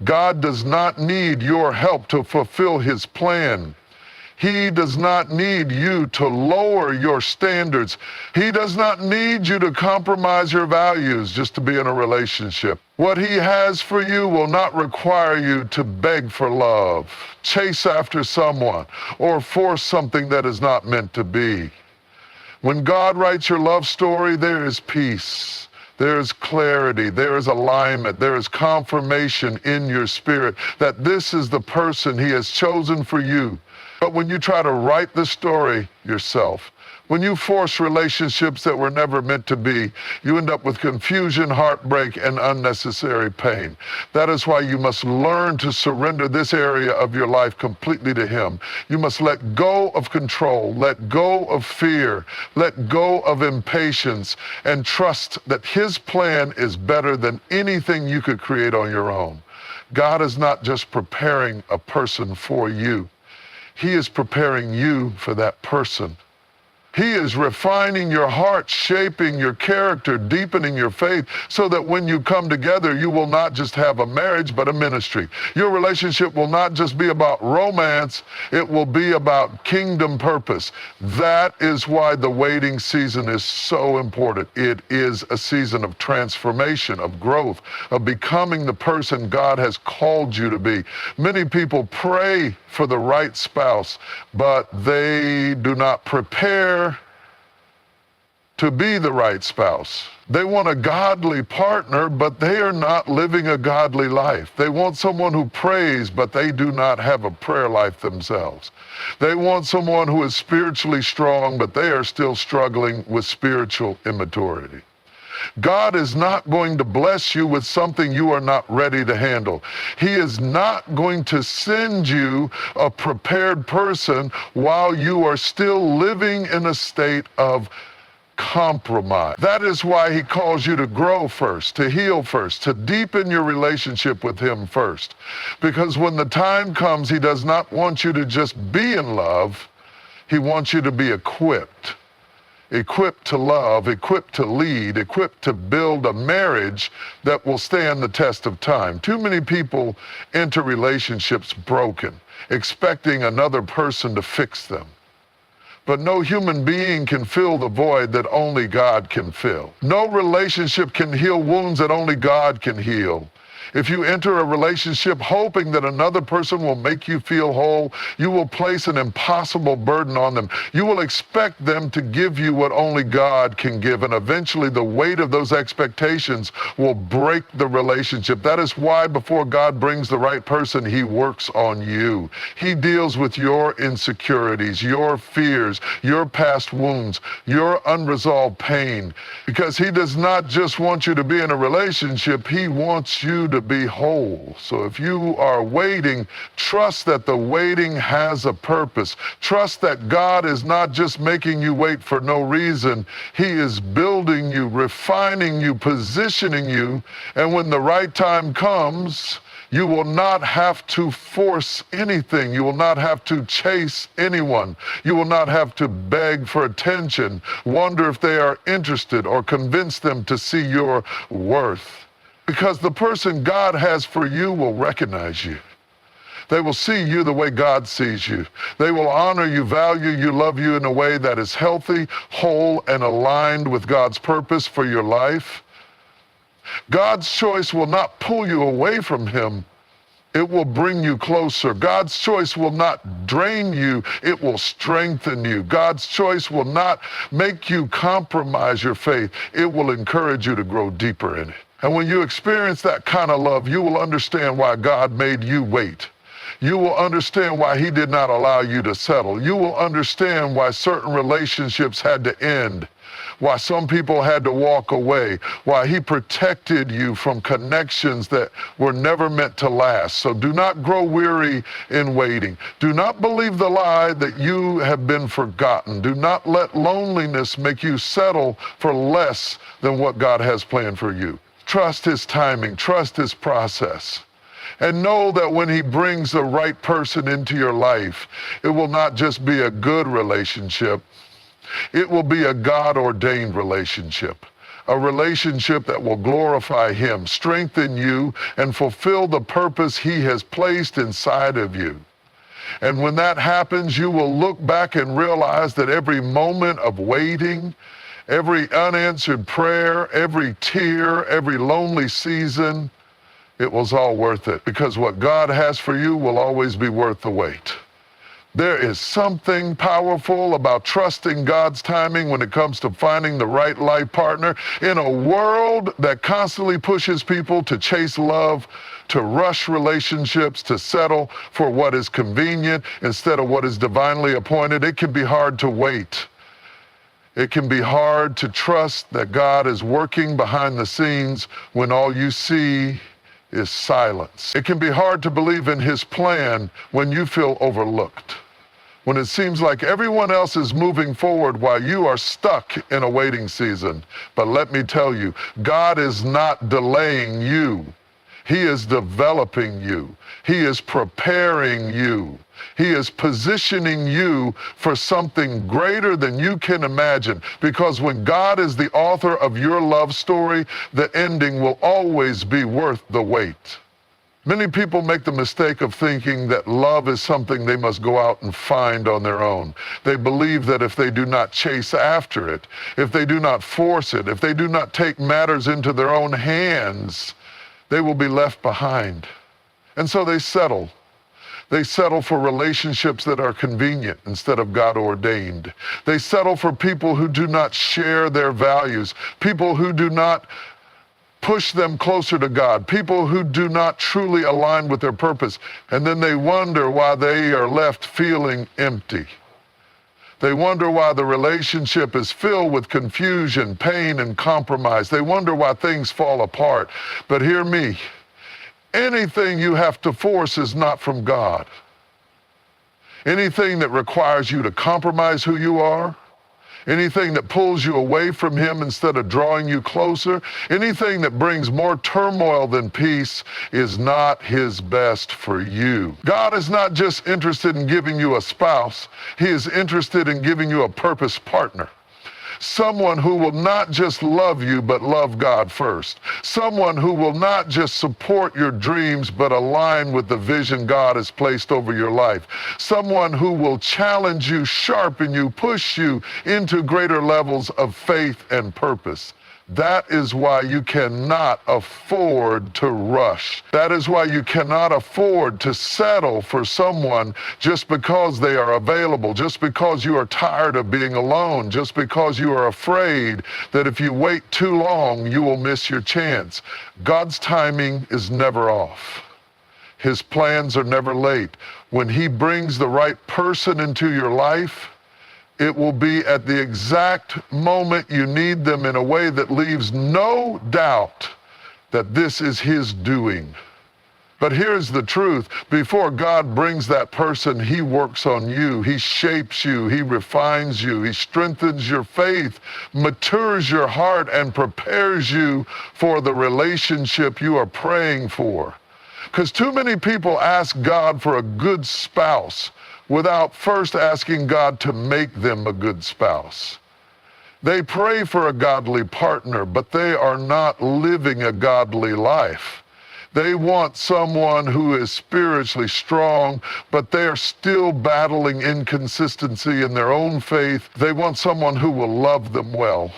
God does not need your help to fulfill His plan. He does not need you to lower your standards. He does not need you to compromise your values just to be in a relationship. What He has for you will not require you to beg for love, chase after someone, or force something that is not meant to be. When God writes your love story, there is peace. There is clarity, there is alignment, there is confirmation in your spirit that this is the person He has chosen for you. But when you try to write the story yourself, when you force relationships that were never meant to be, you end up with confusion, heartbreak, and unnecessary pain. That is why you must learn to surrender this area of your life completely to Him. You must let go of control, let go of fear, let go of impatience, and trust that His plan is better than anything you could create on your own. God is not just preparing a person for you. He is preparing you for that person. He is refining your heart, shaping your character, deepening your faith, so that when you come together, you will not just have a marriage, but a ministry. Your relationship will not just be about romance, it will be about kingdom purpose. That is why the waiting season is so important. It is a season of transformation, of growth, of becoming the person God has called you to be. Many people pray for the right spouse, but they do not prepare to be the right spouse. They want a godly partner, but they are not living a godly life. They want someone who prays, but they do not have a prayer life themselves. They want someone who is spiritually strong, but they are still struggling with spiritual immaturity. God is not going to bless you with something you are not ready to handle. He is not going to send you a prepared person while you are still living in a state of compromise. That is why He calls you to grow first, to heal first, to deepen your relationship with Him first. Because when the time comes, He does not want you to just be in love. He wants you to be equipped. Equipped to love, equipped to lead, equipped to build a marriage that will stand the test of time. Too many people enter relationships broken, expecting another person to fix them. But no human being can fill the void that only God can fill. No relationship can heal wounds that only God can heal. If you enter a relationship hoping that another person will make you feel whole, you will place an impossible burden on them. You will expect them to give you what only God can give, and eventually the weight of those expectations will break the relationship. That is why before God brings the right person, he works on you. He deals with your insecurities, your fears, your past wounds, your unresolved pain, because he does not just want you to be in a relationship, he wants you to be whole. So if you are waiting, trust that the waiting has a purpose. Trust that God is not just making you wait for no reason. He is building you, refining you, positioning you, and when the right time comes, you will not have to force anything. You will not have to chase anyone. You will not have to beg for attention, wonder if they are interested, or convince them to see your worth. Because the person God has for you will recognize you. They will see you the way God sees you. They will honor you, value you, love you in a way that is healthy, whole, and aligned with God's purpose for your life. God's choice will not pull you away from him. It will bring you closer. God's choice will not drain you. It will strengthen you. God's choice will not make you compromise your faith. It will encourage you to grow deeper in it. And when you experience that kind of love, you will understand why God made you wait. You will understand why he did not allow you to settle. You will understand why certain relationships had to end, why some people had to walk away, why he protected you from connections that were never meant to last. So do not grow weary in waiting. Do not believe the lie that you have been forgotten. Do not let loneliness make you settle for less than what God has planned for you. Trust his timing, trust his process. And know that when he brings the right person into your life, it will not just be a good relationship. It will be a God-ordained relationship, a relationship that will glorify him, strengthen you, and fulfill the purpose he has placed inside of you. And when that happens, you will look back and realize that every moment of waiting, every unanswered prayer, every tear, every lonely season, it was all worth it, because what God has for you will always be worth the wait. There is something powerful about trusting God's timing when it comes to finding the right life partner. In a world that constantly pushes people to chase love, to rush relationships, to settle for what is convenient instead of what is divinely appointed, it can be hard to wait. It can be hard to trust that God is working behind the scenes when all you see is silence. It can be hard to believe in his plan when you feel overlooked, when it seems like everyone else is moving forward while you are stuck in a waiting season. But let me tell you, God is not delaying you. He is developing you. He is preparing you. He is positioning you for something greater than you can imagine. Because when God is the author of your love story, the ending will always be worth the wait. Many people make the mistake of thinking that love is something they must go out and find on their own. They believe that if they do not chase after it, if they do not force it, if they do not take matters into their own hands, they will be left behind. And so they settle. They settle for relationships that are convenient instead of God ordained. They settle for people who do not share their values, people who do not push them closer to God, people who do not truly align with their purpose. And then they wonder why they are left feeling empty. They wonder why the relationship is filled with confusion, pain, and compromise. They wonder why things fall apart. But hear me. Anything you have to force is not from God. Anything that requires you to compromise who you are, anything that pulls you away from him instead of drawing you closer, anything that brings more turmoil than peace is not his best for you. God is not just interested in giving you a spouse. He is interested in giving you a purpose partner. Someone who will not just love you, but love God first. Someone who will not just support your dreams, but align with the vision God has placed over your life. Someone who will challenge you, sharpen you, push you into greater levels of faith and purpose. That is why you cannot afford to rush. That is why you cannot afford to settle for someone just because they are available, just because you are tired of being alone, just because you are afraid that if you wait too long, you will miss your chance. God's timing is never off. His plans are never late. When He brings the right person into your life, it will be at the exact moment you need them in a way that leaves no doubt that this is His doing. But here's the truth. Before God brings that person, He works on you. He shapes you. He refines you. He strengthens your faith, matures your heart, and prepares you for the relationship you are praying for. Because too many people ask God for a good spouse without first asking God to make them a good spouse. They pray for a godly partner, but they are not living a godly life. They want someone who is spiritually strong, but they are still battling inconsistency in their own faith. They want someone who will love them well.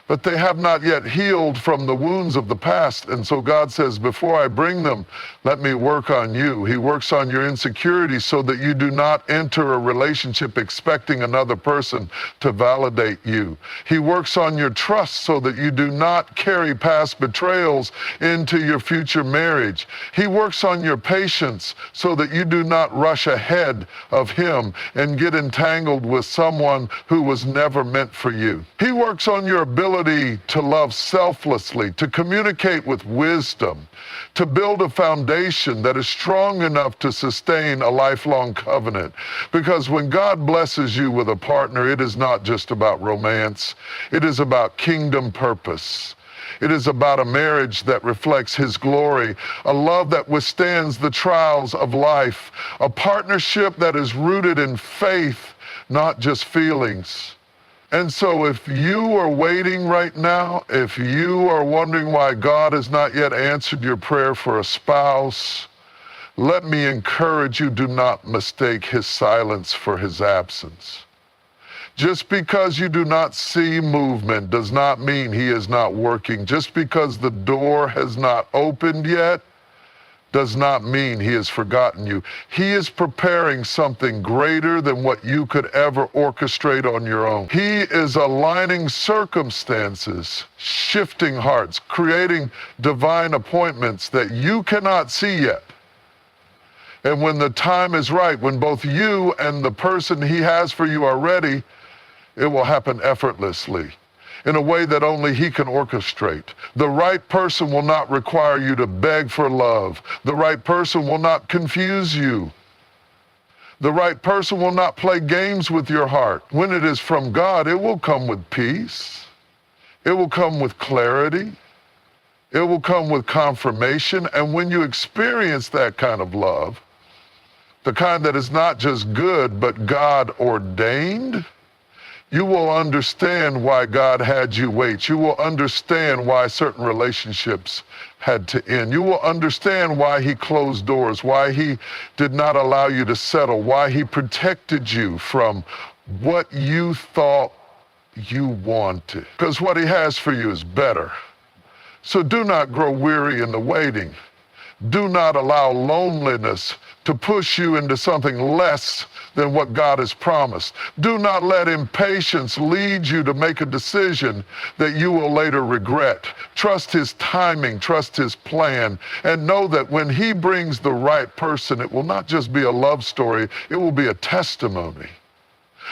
But they have not yet healed from the wounds of the past. And so God says, before I bring them, let me work on you. He works on your insecurities so that you do not enter a relationship expecting another person to validate you. He works on your trust so that you do not carry past betrayals into your future marriage. He works on your patience so that you do not rush ahead of Him and get entangled with someone who was never meant for you. He works on your ability to love selflessly, to communicate with wisdom, to build a foundation that is strong enough to sustain a lifelong covenant. Because when God blesses you with a partner, it is not just about romance. It is about kingdom purpose. It is about a marriage that reflects His glory, a love that withstands the trials of life, a partnership that is rooted in faith, not just feelings. And so if you are waiting right now, if you are wondering why God has not yet answered your prayer for a spouse, let me encourage you, do not mistake His silence for His absence. Just because you do not see movement does not mean He is not working. Just because the door has not opened yet does not mean He has forgotten you. He is preparing something greater than what you could ever orchestrate on your own. He is aligning circumstances, shifting hearts, creating divine appointments that you cannot see yet. And when the time is right, when both you and the person He has for you are ready, it will happen effortlessly, in a way that only He can orchestrate. The right person will not require you to beg for love. The right person will not confuse you. The right person will not play games with your heart. When it is from God, it will come with peace. It will come with clarity. It will come with confirmation. And when you experience that kind of love, the kind that is not just good, but God ordained, you will understand why God had you wait. You will understand why certain relationships had to end. You will understand why He closed doors, why He did not allow you to settle, why He protected you from what you thought you wanted. Because what He has for you is better. So do not grow weary in the waiting. Do not allow loneliness to push you into something less than what God has promised. Do not let impatience lead you to make a decision that you will later regret. Trust His timing, trust His plan, and know that when He brings the right person, it will not just be a love story, it will be a testimony.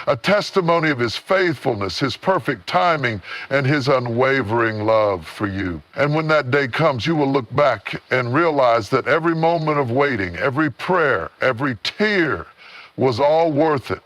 A testimony of His faithfulness, His perfect timing, and His unwavering love for you. And when that day comes, you will look back and realize that every moment of waiting, every prayer, every tear was all worth it,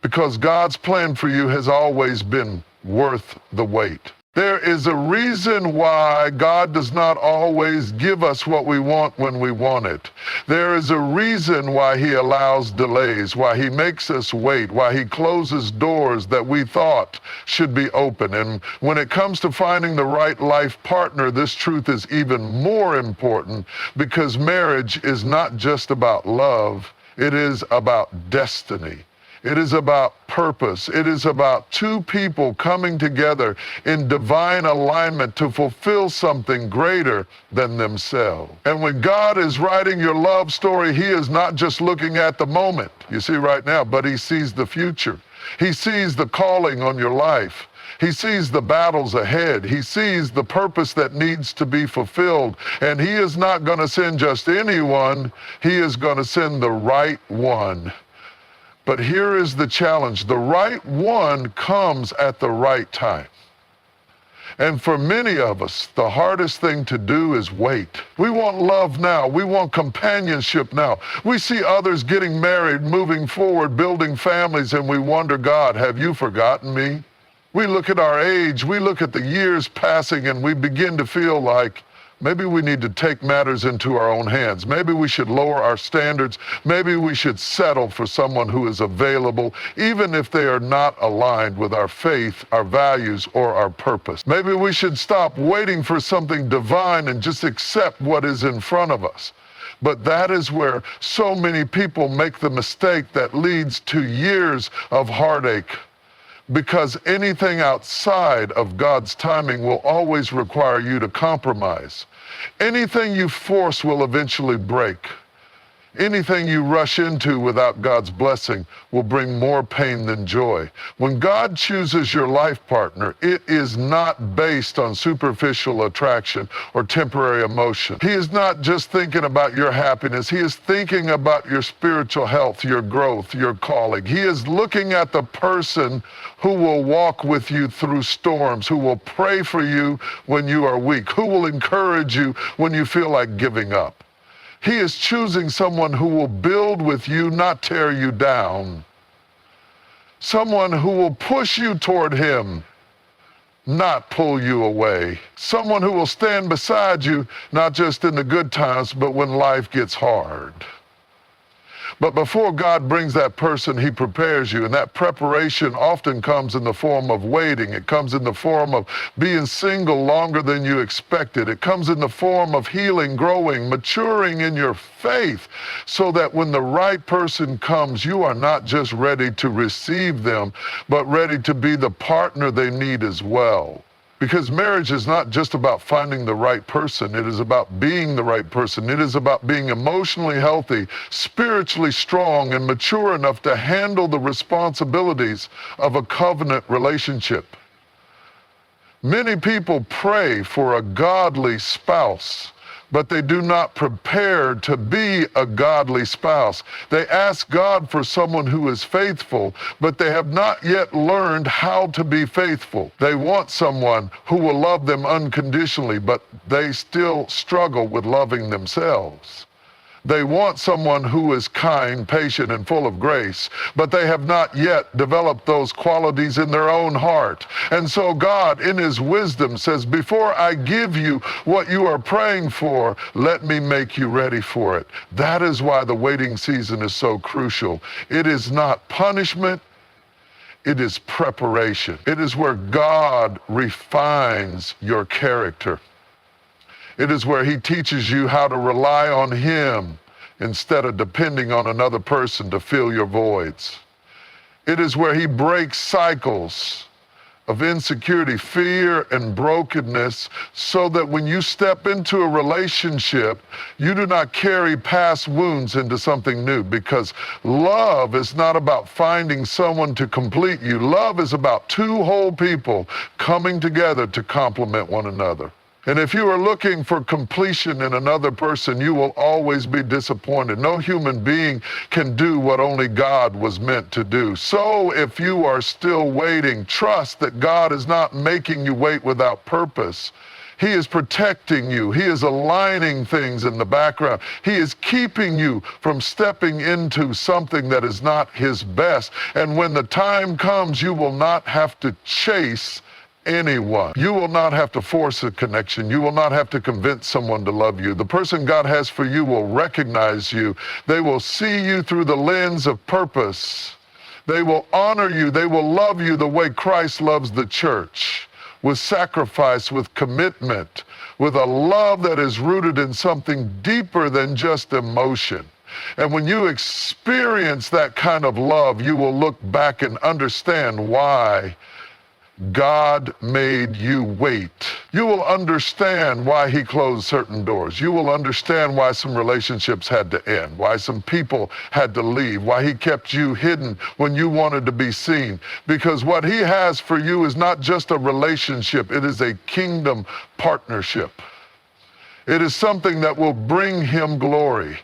because God's plan for you has always been worth the wait. There is a reason why God does not always give us what we want when we want it. There is a reason why He allows delays, why He makes us wait, why He closes doors that we thought should be open. And when it comes to finding the right life partner, this truth is even more important, because marriage is not just about love, it is about destiny. It is about purpose. It is about two people coming together in divine alignment to fulfill something greater than themselves. And when God is writing your love story, he is not just looking at the moment, you see right now, but he sees the future. He sees the calling on your life. He sees the battles ahead. He sees the purpose that needs to be fulfilled. And he is not going to send just anyone. He is going to send the right one. But here is the challenge. The right one comes at the right time. And for many of us, the hardest thing to do is wait. We want love now. We want companionship now. We see others getting married, moving forward, building families, and we wonder, God, have you forgotten me? We look at our age, we look at the years passing, and we begin to feel like maybe we need to take matters into our own hands. Maybe we should lower our standards. Maybe we should settle for someone who is available, even if they are not aligned with our faith, our values, or our purpose. Maybe we should stop waiting for something divine and just accept what is in front of us. But that is where so many people make the mistake that leads to years of heartache. Because anything outside of God's timing will always require you to compromise. Anything you force will eventually break. Anything you rush into without God's blessing will bring more pain than joy. When God chooses your life partner, it is not based on superficial attraction or temporary emotion. He is not just thinking about your happiness. He is thinking about your spiritual health, your growth, your calling. He is looking at the person who will walk with you through storms, who will pray for you when you are weak, who will encourage you when you feel like giving up. He is choosing someone who will build with you, not tear you down. Someone who will push you toward him, not pull you away. Someone who will stand beside you, not just in the good times, but when life gets hard. But before God brings that person, he prepares you. And that preparation often comes in the form of waiting. It comes in the form of being single longer than you expected. It comes in the form of healing, growing, maturing in your faith, so that when the right person comes, you are not just ready to receive them, but ready to be the partner they need as well. Because marriage is not just about finding the right person. It is about being the right person. It is about being emotionally healthy, spiritually strong, and mature enough to handle the responsibilities of a covenant relationship. Many people pray for a godly spouse, but they do not prepare to be a godly spouse. They ask God for someone who is faithful, but they have not yet learned how to be faithful. They want someone who will love them unconditionally, but they still struggle with loving themselves. They want someone who is kind, patient, and full of grace, but they have not yet developed those qualities in their own heart. And so God, in his wisdom, says, before I give you what you are praying for, let me make you ready for it. That is why the waiting season is so crucial. It is not punishment. It is preparation. It is where God refines your character. It is where he teaches you how to rely on him instead of depending on another person to fill your voids. It is where he breaks cycles of insecurity, fear, and brokenness, so that when you step into a relationship, you do not carry past wounds into something new, because love is not about finding someone to complete you. Love is about two whole people coming together to complement one another. And if you are looking for completion in another person, you will always be disappointed. No human being can do what only God was meant to do. So if you are still waiting, trust that God is not making you wait without purpose. He is protecting you. He is aligning things in the background. He is keeping you from stepping into something that is not his best. And when the time comes, you will not have to chase anyone. You will not have to force a connection. You will not have to convince someone to love you. The person God has for you will recognize you. They will see you through the lens of purpose. They will honor you. They will love you the way Christ loves the church, with sacrifice, with commitment, with a love that is rooted in something deeper than just emotion. And when you experience that kind of love, you will look back and understand why God made you wait. You will understand why he closed certain doors. You will understand why some relationships had to end, why some people had to leave, why he kept you hidden when you wanted to be seen. Because what he has for you is not just a relationship, it is a kingdom partnership. It is something that will bring him glory.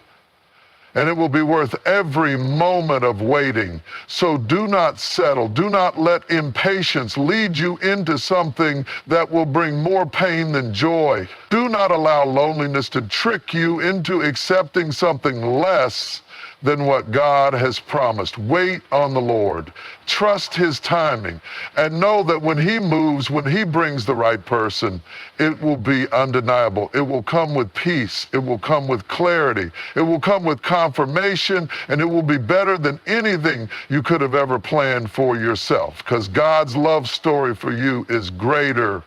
And it will be worth every moment of waiting. So do not settle. Do not let impatience lead you into something that will bring more pain than joy. Do not allow loneliness to trick you into accepting something less than what God has promised. Wait on the Lord. Trust his timing. And know that when he moves, when he brings the right person, it will be undeniable. It will come with peace. It will come with clarity. It will come with confirmation, and it will be better than anything you could have ever planned for yourself. Because God's love story for you is greater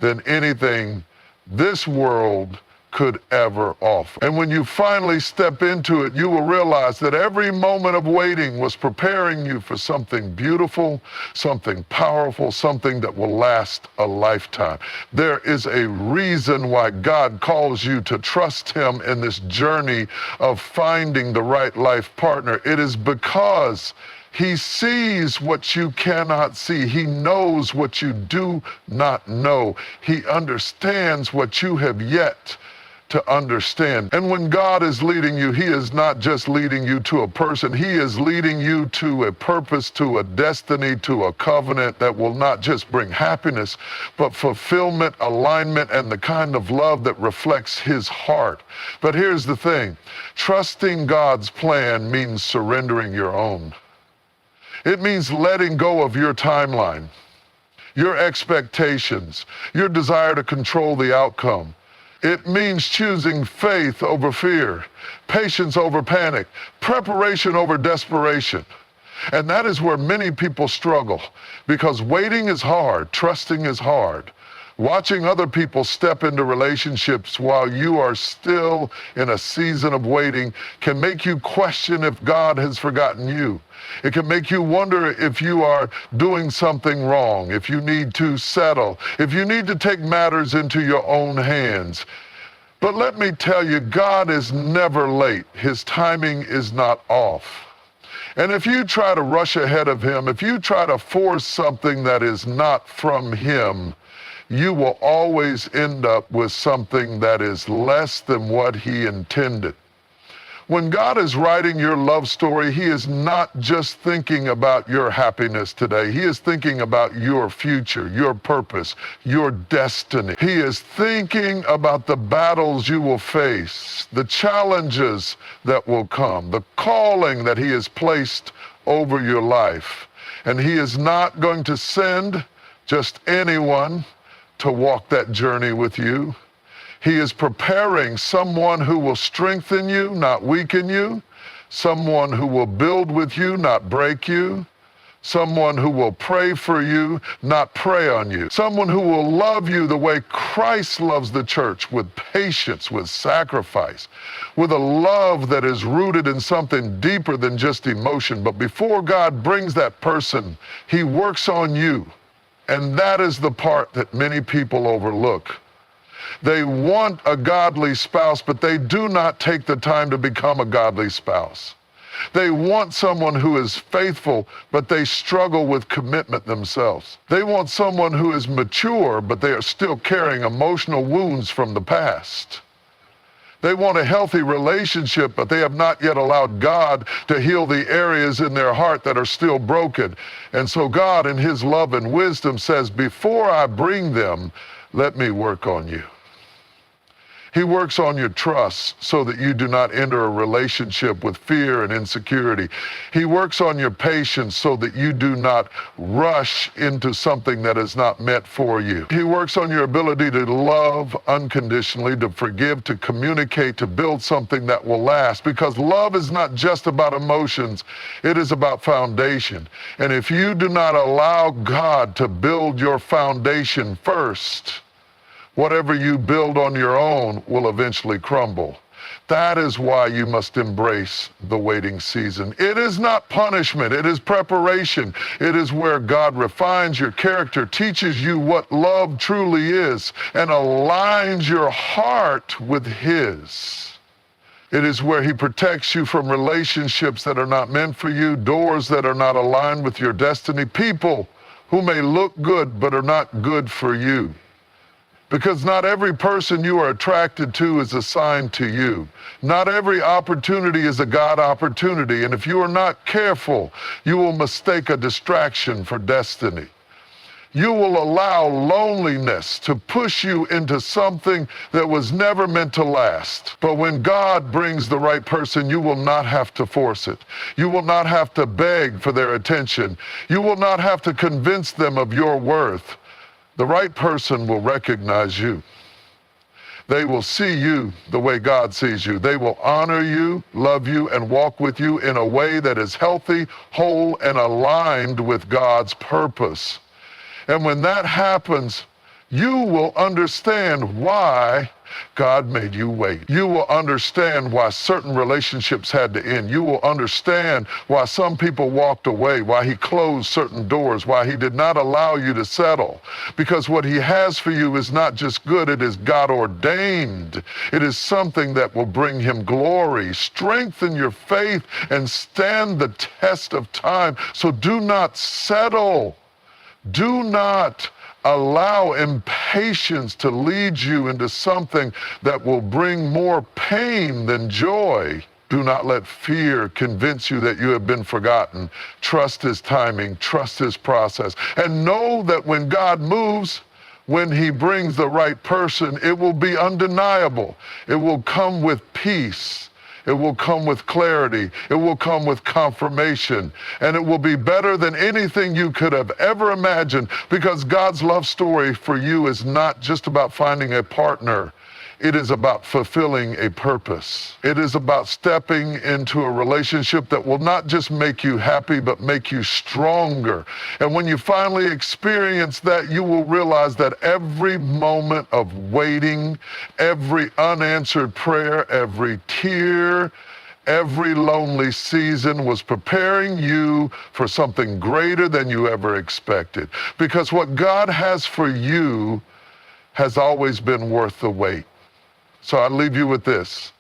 than anything this world could ever offer. And when you finally step into it, you will realize that every moment of waiting was preparing you for something beautiful, something powerful, something that will last a lifetime. There is a reason why God calls you to trust him in this journey of finding the right life partner. It is because he sees what you cannot see. He knows what you do not know. He understands what you have yet to understand. And when God is leading you, he is not just leading you to a person. He is leading you to a purpose, to a destiny, to a covenant that will not just bring happiness, but fulfillment, alignment, and the kind of love that reflects his heart. But here's the thing. Trusting God's plan means surrendering your own. It means letting go of your timeline, your expectations, your desire to control the outcome. It means choosing faith over fear, patience over panic, preparation over desperation. And that is where many people struggle, because waiting is hard, trusting is hard. Watching other people step into relationships while you are still in a season of waiting can make you question if God has forgotten you. It can make you wonder if you are doing something wrong, if you need to settle, if you need to take matters into your own hands. But let me tell you, God is never late. His timing is not off. And if you try to rush ahead of him, if you try to force something that is not from him, you will always end up with something that is less than what he intended. When God is writing your love story, he is not just thinking about your happiness today. He is thinking about your future, your purpose, your destiny. He is thinking about the battles you will face, the challenges that will come, the calling that he has placed over your life. And he is not going to send just anyone to walk that journey with you. He is preparing someone who will strengthen you, not weaken you, someone who will build with you, not break you, someone who will pray for you, not prey on you, someone who will love you the way Christ loves the church, with patience, with sacrifice, with a love that is rooted in something deeper than just emotion. But before God brings that person, he works on you. And that is the part that many people overlook. They want a godly spouse, but they do not take the time to become a godly spouse. They want someone who is faithful, but they struggle with commitment themselves. They want someone who is mature, but they are still carrying emotional wounds from the past. They want a healthy relationship, but they have not yet allowed God to heal the areas in their heart that are still broken. And so God, in his love and wisdom, says, before I bring them, let me work on you. He works on your trust so that you do not enter a relationship with fear and insecurity. He works on your patience so that you do not rush into something that is not meant for you. He works on your ability to love unconditionally, to forgive, to communicate, to build something that will last. Because love is not just about emotions, it is about foundation. And if you do not allow God to build your foundation first, whatever you build on your own will eventually crumble. That is why you must embrace the waiting season. It is not punishment, it is preparation. It is where God refines your character, teaches you what love truly is, and aligns your heart with His. It is where He protects you from relationships that are not meant for you, doors that are not aligned with your destiny, people who may look good but are not good for you. Because not every person you are attracted to is assigned to you. Not every opportunity is a God opportunity. And if you are not careful, you will mistake a distraction for destiny. You will allow loneliness to push you into something that was never meant to last. But when God brings the right person, you will not have to force it. You will not have to beg for their attention. You will not have to convince them of your worth. The right person will recognize you. They will see you the way God sees you. They will honor you, love you, and walk with you in a way that is healthy, whole, and aligned with God's purpose. And when that happens, you will understand why God made you wait. You will understand why certain relationships had to end. You will understand why some people walked away, why He closed certain doors, why He did not allow you to settle. Because what He has for you is not just good, it is God ordained. It is something that will bring Him glory. Strengthen your faith and stand the test of time. So do not settle. Do not allow impatience to lead you into something that will bring more pain than joy. Do not let fear convince you that you have been forgotten. Trust His timing, trust His process, and know that when God moves, when He brings the right person, it will be undeniable. It will come with peace. It will come with clarity. It will come with confirmation. And it will be better than anything you could have ever imagined, because God's love story for you is not just about finding a partner. It is about fulfilling a purpose. It is about stepping into a relationship that will not just make you happy, but make you stronger. And when you finally experience that, you will realize that every moment of waiting, every unanswered prayer, every tear, every lonely season was preparing you for something greater than you ever expected. Because what God has for you has always been worth the wait. So I leave you with this.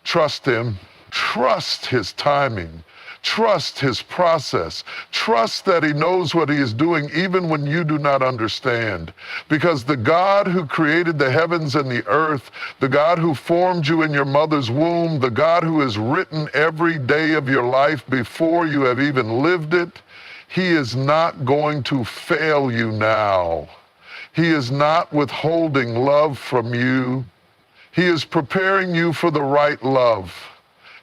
Trust Him. Trust His timing. Trust His process. Trust that He knows what He is doing even when you do not understand. Because the God who created the heavens and the earth, the God who formed you in your mother's womb, the God who has written every day of your life before you have even lived it, He is not going to fail you now. He is not withholding love from you. He is preparing you for the right love.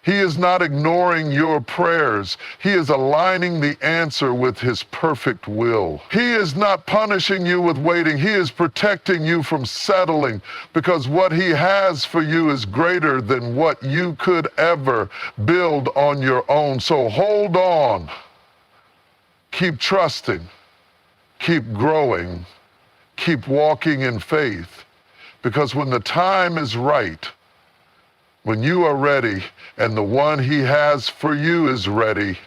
He is not ignoring your prayers. He is aligning the answer with His perfect will. He is not punishing you with waiting. He is protecting you from settling, because what He has for you is greater than what you could ever build on your own. So hold on. Keep trusting. Keep growing. Keep walking in faith. Because when the time is right, when you are ready and the one He has for you is ready,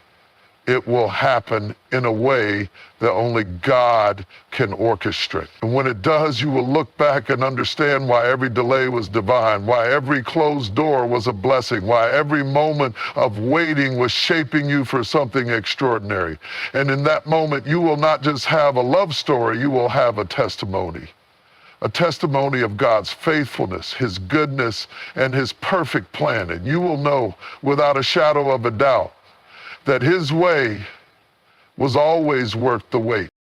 it will happen in a way that only God can orchestrate. And when it does, you will look back and understand why every delay was divine, why every closed door was a blessing, why every moment of waiting was shaping you for something extraordinary. And in that moment, you will not just have a love story, you will have a testimony. A testimony of God's faithfulness, His goodness, and His perfect plan. And you will know without a shadow of a doubt that His way was always worth the wait.